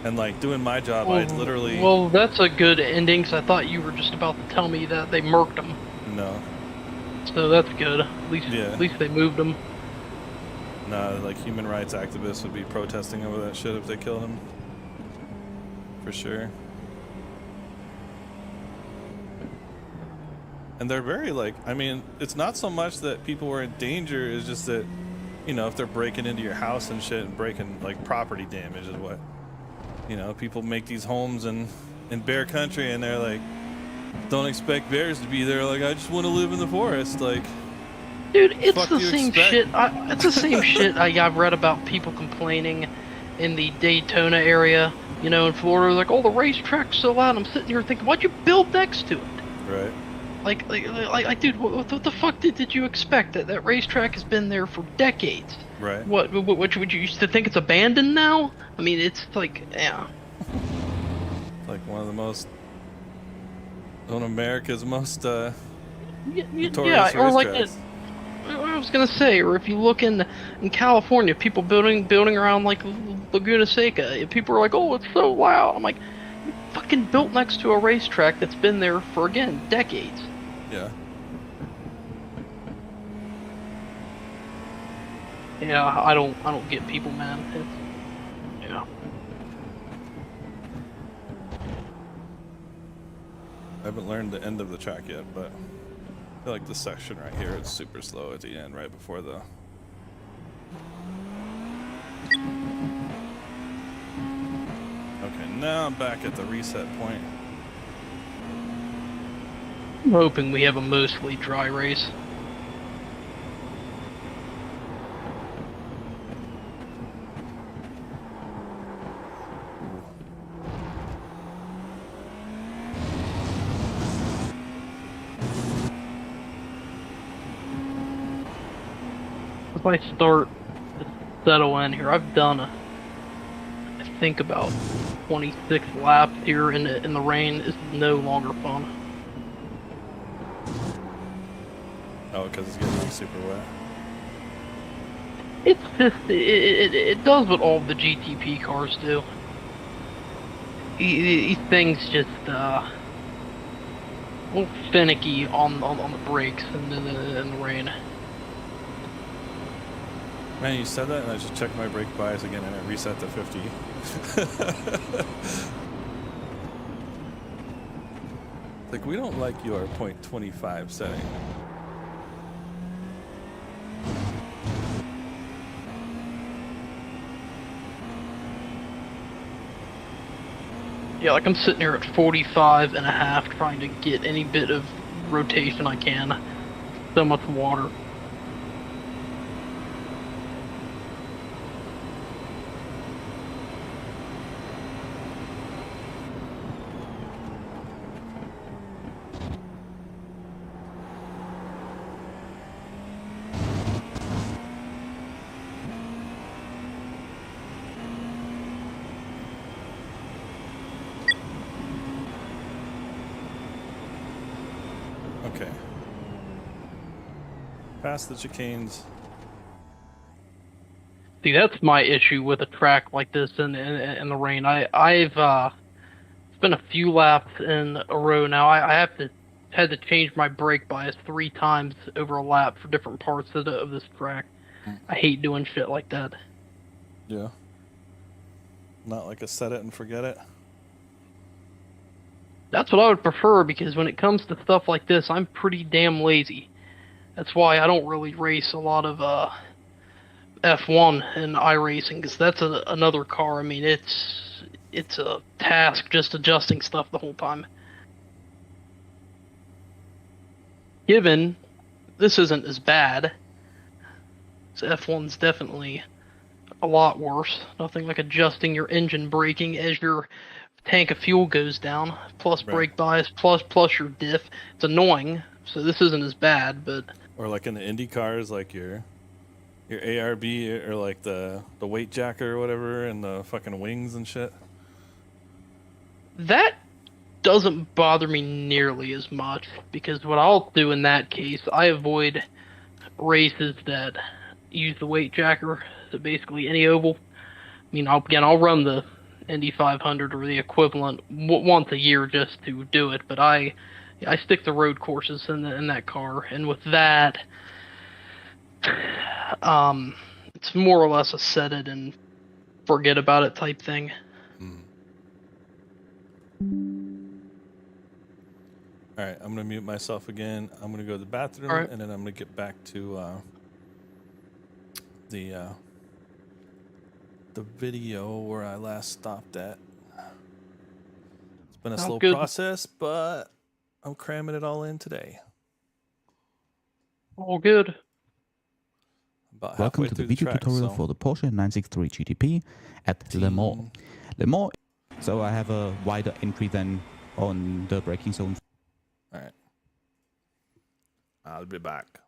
And like doing my job, I literally... Well, that's a good ending, because I thought you were just about to tell me that they murked him. No. So that's good. At least they moved him. No, like human rights activists would be protesting over that shit if they killed him. For sure. And they're very like, I mean, it's not so much that people were in danger, it's just that, you know, if they're breaking into your house and shit and breaking like property damage is what, you know, people make these homes in bear country and they're like, don't expect bears to be there. Like, I just want to live in the forest. Like, dude, it's the same expect? shit. It's the same shit I've read about people complaining in the Daytona area, you know, in Florida. Like, oh, the racetrack's so loud. I'm sitting here thinking, why'd you build next to it? right. Like, dude, what the fuck did you expect? That racetrack has been there for decades. Right. What would you used to think it's abandoned now? I mean, it's like, yeah. Like one of America's most notorious Yeah, or like racetracks. I was gonna say, or if you look in California, people building around like Laguna Seca, people are like, oh, it's so loud. I'm like, you fucking built next to a racetrack that's been there for, again, decades. Yeah. Yeah, I don't get people, man. Yeah. I haven't learned the end of the track yet, but I feel like this section right here is super slow at the end, right before the... Okay, now I'm back at the reset point. I'm hoping we have a mostly dry race. If I start to settle in here, I've done think about 26 laps here in the rain is no longer fun. Oh, because it's getting like super wet. It's just it does what all the GTP cars do. These things just a little finicky on the brakes and in the rain. Man, you said that, and I just checked my brake bias again, and it reset to 50. Like, we don't like your .25 setting. Yeah, like I'm sitting here at 45 and a half trying to get any bit of rotation I can. So much water. Okay. Past the chicanes. See, that's my issue with a track like this in the rain. I've it's been a few laps in a row now. I had to change my brake bias 3 times over a lap for different parts of this track. I hate doing shit like that. Yeah. Not like a set it and forget it. That's what I would prefer because when it comes to stuff like this, I'm pretty damn lazy. That's why I don't really race a lot of F1 and iRacing because that's another car. I mean, it's a task just adjusting stuff the whole time. Given this isn't as bad, so F1's definitely a lot worse. Nothing like adjusting your engine braking as your tank of fuel goes down, plus Right. brake bias, plus your diff. It's annoying. So this isn't as bad, but Or like in the Indy cars, like your ARB or like the weight jacker or whatever, and the fucking wings and shit. that doesn't bother me nearly as much because what I'll do in that case, I avoid races that use the weight jacker. So basically any oval. I mean, I'll run the Indy 500 or the equivalent once a year just to do it, but I stick to road courses in that car, and with that, it's more or less a set it and forget about it type thing. All right, I'm gonna mute myself again. I'm gonna go to the bathroom, All right. and then I'm gonna get back to the video where I last stopped at. It's been a Sounds slow good. process, but I'm cramming it all in today. All good. About Welcome halfway to the through the video track, tutorial so for the Porsche 963 GTP at Le Mans. Le Mans, so I have a wider entry than on the braking zone. all right. I'll be back.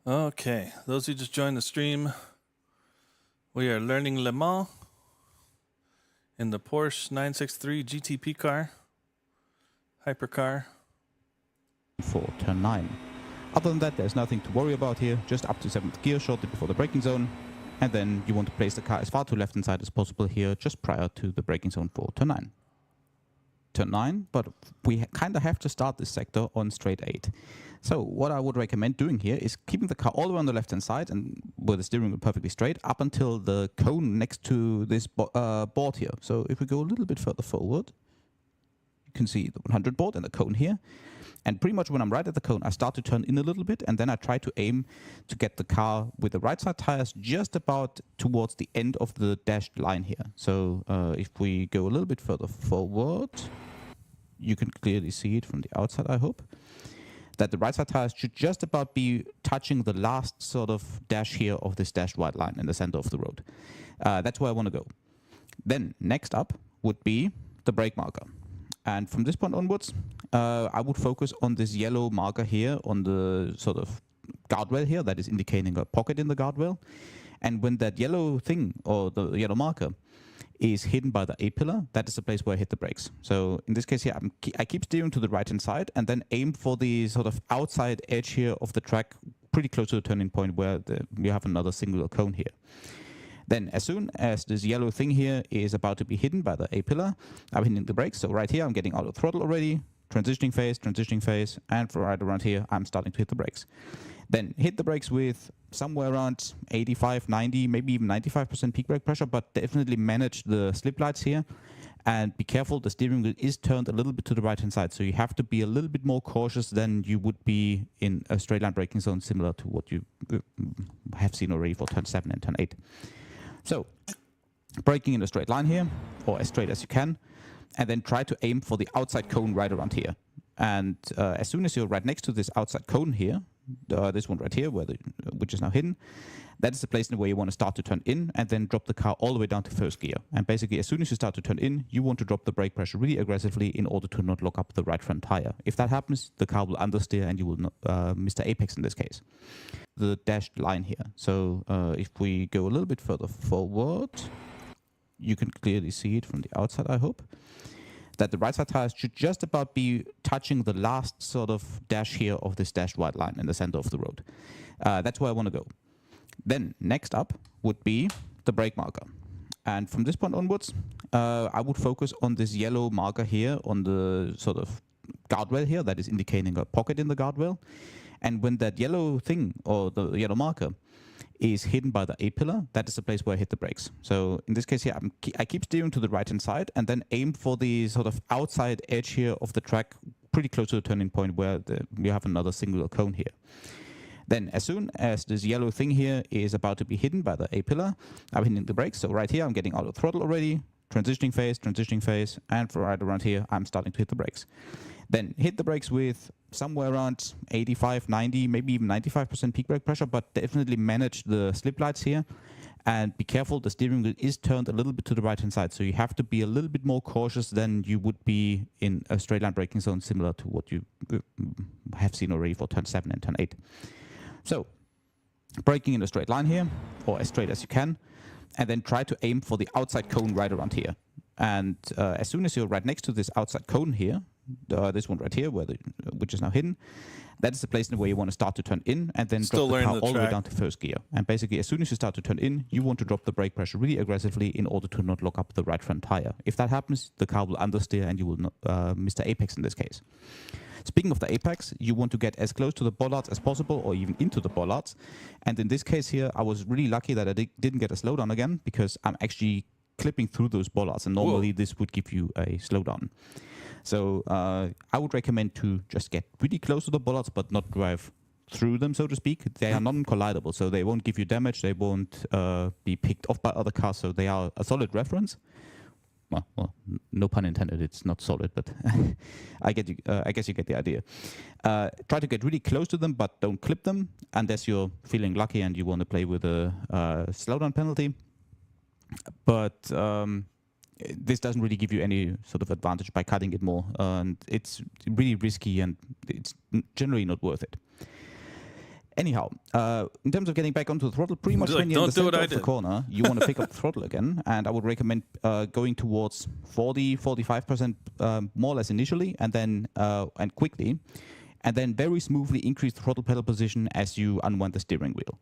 Okay, those who just joined the stream, we are learning Le Mans in the Porsche 963 GTP car, hypercar. For turn 9. Other than that, there's nothing to worry about here, just up to 7th gear shortly before the braking zone. And then you want to place the car as far to left hand side as possible here, just prior to the braking zone for turn 9. Turn 9, but we kind of have to start this sector on straight 8. So what I would recommend doing here is keeping the car all the way on the left hand side and with the steering wheel perfectly straight up until the cone next to this board here. So if we go a little bit further forward, you can see the 100 board and the cone here. And pretty much when I'm right at the cone, I start to turn in a little bit, and then I try to aim to get the car with the right side tires just about towards the end of the dashed line here. So if we go a little bit further forward, you can clearly see it from the outside, I hope, that the right side tires should just about be touching the last sort of dash here of this dashed white line in the center of the road. That's where I want to go. Then next up would be the brake marker. And from this point onwards, I would focus on this yellow marker here on the sort of guardrail here that is indicating a pocket in the guardrail. And when that yellow thing or the yellow marker is hidden by the A-pillar, that is the place where I hit the brakes. So in this case here, I keep steering to the right-hand side and then aim for the sort of outside edge here of the track, pretty close to the turning point where you have another singular cone here. Then as soon as this yellow thing here is about to be hidden by the A-pillar, I'm hitting the brakes. So right here, I'm getting out of throttle already, transitioning phase, and for right around here, I'm starting to hit the brakes. Then hit the brakes with somewhere around 85, 90, maybe even 95% peak brake pressure, but definitely manage the slip lights here. And be careful, the steering wheel is turned a little bit to the right-hand side, so you have to be a little bit more cautious than you would be in a straight line braking zone, similar to what you have seen already for turn 7 and turn 8. So, braking in a straight line here, or as straight as you can, and then try to aim for the outside cone right around here. And as soon as you're right next to this outside cone here, this one right here, which is now hidden, that is the place where you want to start to turn in and then drop the car all the way down to first gear. And basically, as soon as you start to turn in, you want to drop the brake pressure really aggressively in order to not lock up the right front tire. If that happens, the car will understeer and you will miss the apex in this case. The dashed line here. So if we go a little bit further forward, you can clearly see it from the outside, I hope, that the right side tires should just about be touching the last sort of dash here of this dashed white line in the center of the road. That's where I want to go. Then next up would be the brake marker. And from this point onwards, I would focus on this yellow marker here on the sort of guardrail here that is indicating a pocket in the guardrail. And when that yellow thing or the yellow marker is hidden by the A-pillar, that is the place where I hit the brakes. So in this case here, I keep steering to the right-hand side and then aim for the sort of outside edge here of the track, pretty close to the turning point where you have another singular cone here. Then as soon as this yellow thing here is about to be hidden by the A-pillar, I'm hitting the brakes. So right here, I'm getting out of throttle already, transitioning phase, and for right around here, I'm starting to hit the brakes. Then hit the brakes with somewhere around 85, 90, maybe even 95% peak brake pressure, but definitely manage the slip lights here. And be careful, the steering wheel is turned a little bit to the right-hand side, so you have to be a little bit more cautious than you would be in a straight line braking zone, similar to what you have seen already for turn 7 and turn 8. So, braking in a straight line here, or as straight as you can, and then try to aim for the outside cone right around here. And as soon as you're right next to this outside cone here, this one right here, which is now hidden, that is the place where you want to start to turn in and then drop the car all the way down to first gear. And basically, as soon as you start to turn in, you want to drop the brake pressure really aggressively in order to not lock up the right front tire. If that happens, the car will understeer and you will miss the apex in this case. Speaking of the apex, you want to get as close to the bollards as possible or even into the bollards. And in this case here, I was really lucky that I didn't get a slowdown again because I'm actually clipping through those bollards, and normally this would give you a slowdown. So I would recommend to just get really close to the bollards but not drive through them, so to speak. They are non-collidable, so they won't give you damage, they won't be picked off by other cars, so they are a solid reference. Well, no pun intended, it's not solid, but I guess you get the idea. Try to get really close to them, but don't clip them unless you're feeling lucky and you want to play with a slowdown penalty. But this doesn't really give you any sort of advantage by cutting it more. And it's really risky and it's generally not worth it. Anyhow, in terms of getting back onto the throttle, pretty much Like, when you're in the don't do what center I of the did. corner, you want to pick up the throttle again, and I would recommend going towards 45% more or less initially, and then and quickly, and then very smoothly increase the throttle pedal position as you unwind the steering wheel.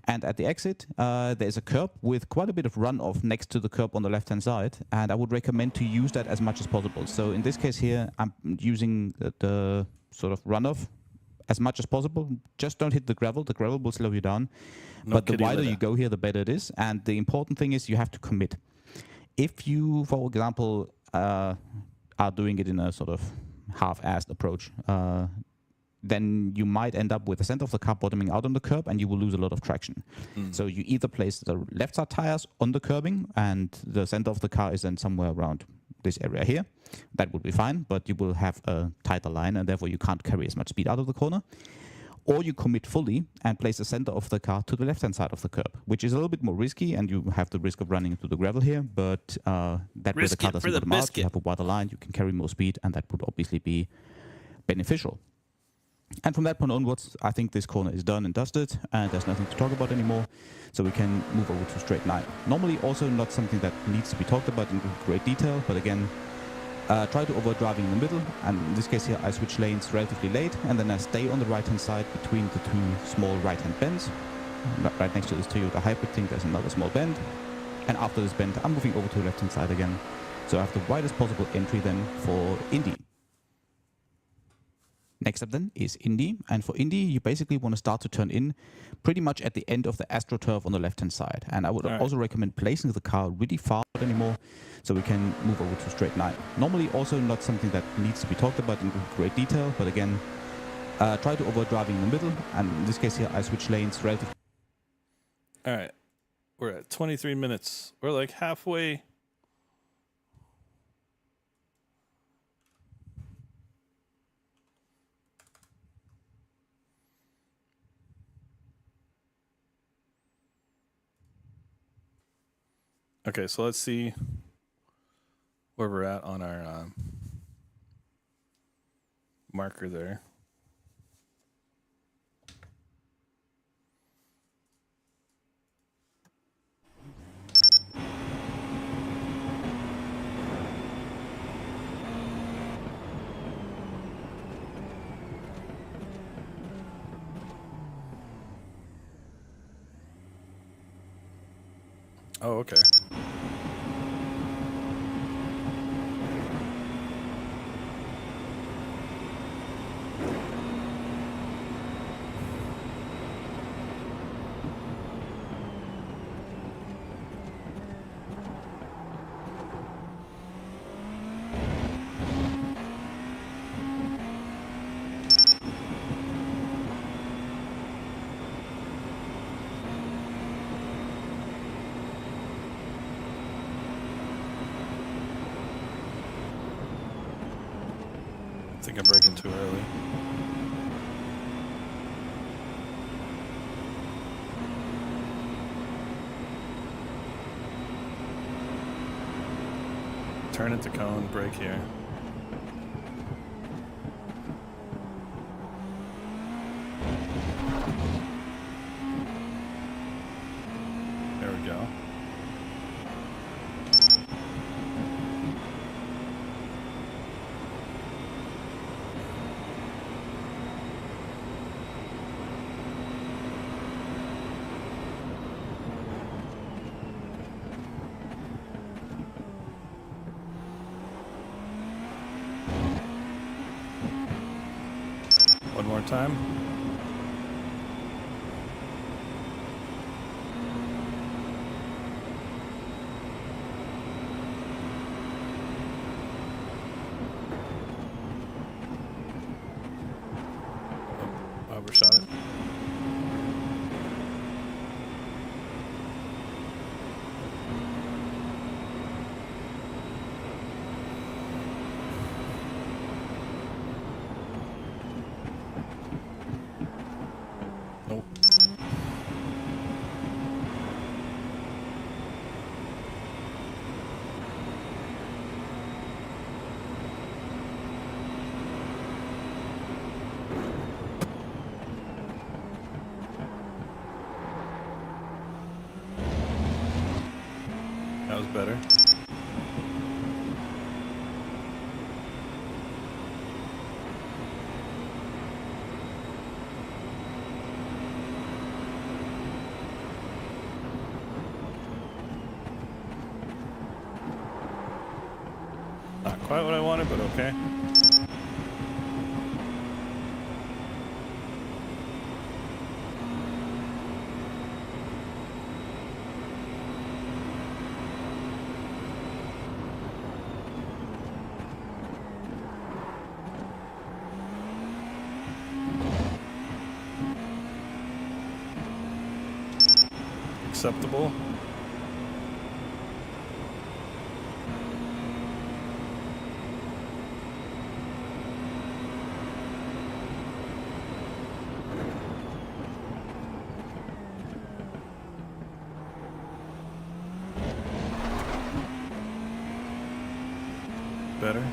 And at the exit, there's a curb with quite a bit of runoff next to the curb on the left-hand side, and I would recommend to use that as much as possible. So in this case here, I'm using the sort of runoff as much as possible. Just don't hit the gravel. The gravel will slow you down. No But the kitty wider litter. you go here, the better it is. And the important thing is you have to commit. If you, for example, are doing it in a sort of half-assed approach, then you might end up with the center of the car bottoming out on the curb and you will lose a lot of traction. So you either place the left side tires on the curbing and the center of the car is then somewhere around this area here. That would be fine, but you will have a tighter line and therefore you can't carry as much speed out of the corner. Or you commit fully and place the center of the car to the left-hand side of the curb, which is a little bit more risky and you have the risk of running into the gravel here, but that way the Risk car it doesn't for the bottom out, you biscuit. have a wider line, you can carry more speed, and that would obviously be beneficial. And from that point onwards, I think this corner is done and dusted, and there's nothing to talk about anymore, so we can move over to straight 9. Normally also not something that needs to be talked about in great detail, but again, try to avoid driving in the middle, and in this case here I switch lanes relatively late, and then I stay on the right-hand side between the two small right-hand bends. Right next to this Toyota hybrid thing, there's another small bend, and after this bend, I'm moving over to the left-hand side again, so I have the widest possible entry then for Indy. Next up then is Indy, and for Indy you basically want to start to turn in pretty much at the end of the AstroTurf on the left hand side, and I would also recommend placing the car really far out anymore so we can move over to straight 9. Normally also not something that needs to be talked about in great detail, but again, try to avoid driving in the middle, and in this case here I switch lanes relatively. All right. We're at 23 minutes. We're like halfway. Okay, so let's see where we're at on our marker there. Oh, okay. I think I'm braking too early. Turn into cone, brake here. There we go. One more time. Oh, overshot it. Nope. better. Not quite what I wanted, but okay. Acceptable. Better.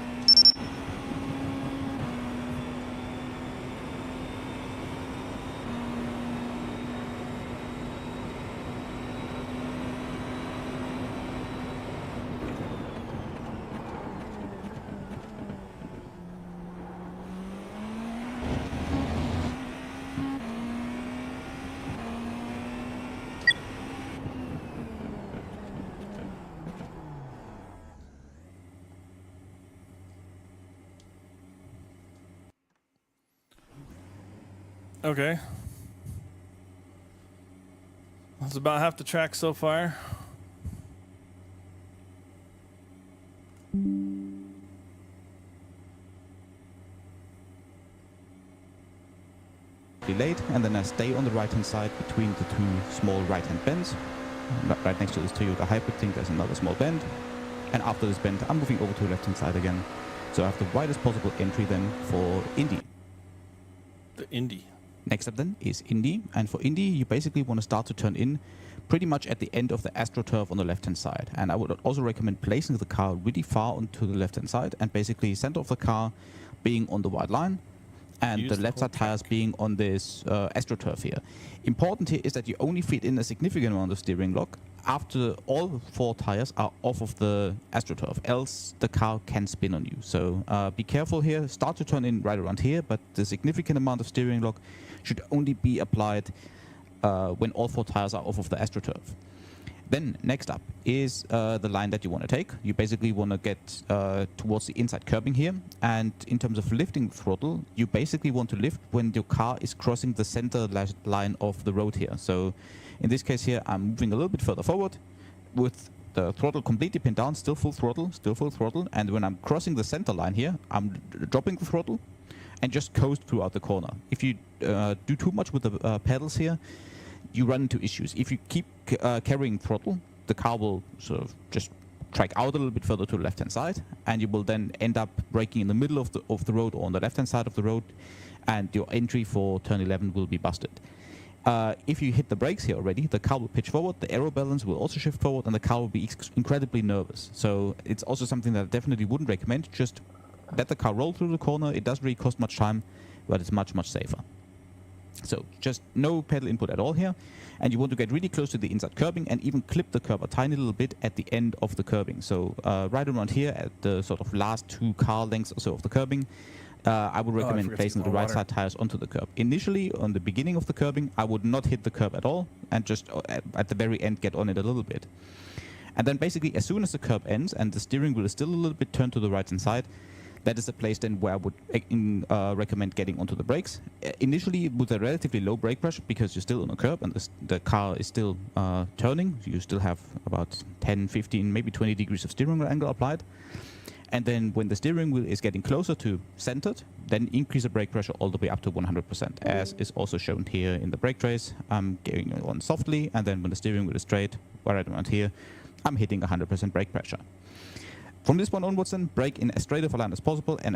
Okay. That's about half the track so far. Delayed, and then I stay on the right hand side between the two small right hand bends. Right next to this Toyota Hybrid thing, there's another small bend. And after this bend, I'm moving over to the left hand side again. So I have the widest possible entry then for Indy. The Indy. Next up then is Indy, and for Indy you basically want to start to turn in pretty much at the end of the AstroTurf on the left hand side. And I would also recommend placing the car really far onto the left hand side, and basically center of the car being on the white line and Use the the left whole side tires track. being on this AstroTurf here. Important here is that you only feed in a significant amount of steering lock after all 4 tires are off of the AstroTurf, else the car can spin on you. So be careful here, start to turn in right around here, but the significant amount of steering lock should only be applied when all 4 tires are off of the AstroTurf. Then next up is the line that you want to take. You basically want to get towards the inside curbing here, and in terms of lifting the throttle, you basically want to lift when your car is crossing the center line of the road here. So in this case here, I'm moving a little bit further forward with the throttle completely pinned down, still full throttle, and when I'm crossing the center line here, I'm dropping the throttle and just coast throughout the corner. If you do too much with the pedals here, you run into issues. If you keep carrying throttle, the car will sort of just track out a little bit further to the left-hand side, and you will then end up braking in the middle of the road or on the left-hand side of the road, and your entry for turn 11 will be busted. If you hit the brakes here already, the car will pitch forward, the aero balance will also shift forward, and the car will be incredibly nervous. So it's also something that I definitely wouldn't recommend. Just let the car roll through the corner. It doesn't really cost much time, but it's much, much safer. So just no pedal input at all here, and you want to get really close to the inside curbing and even clip the curb a tiny little bit at the end of the curbing. So right around here at the sort of last 2 car lengths or so of the curbing, I would recommend placing the right side tires onto the curb. Initially, on the beginning of the curbing, I would not hit the curb at all, and just at the very end get on it a little bit. And then basically as soon as the curb ends and the steering wheel is still a little bit turned to the right hand side, that is the place then where I would recommend getting onto the brakes. Initially with a relatively low brake pressure, because you're still on a curb and the car is still turning. You still have about 10, 15, maybe 20 degrees of steering wheel angle applied. And then when the steering wheel is getting closer to centered, then increase the brake pressure all the way up to 100%, as is also shown here in the brake trace. I'm going on softly, and then when the steering wheel is straight, right around here, I'm hitting 100% brake pressure. From this point onwards then, brake in as straight of a line as possible and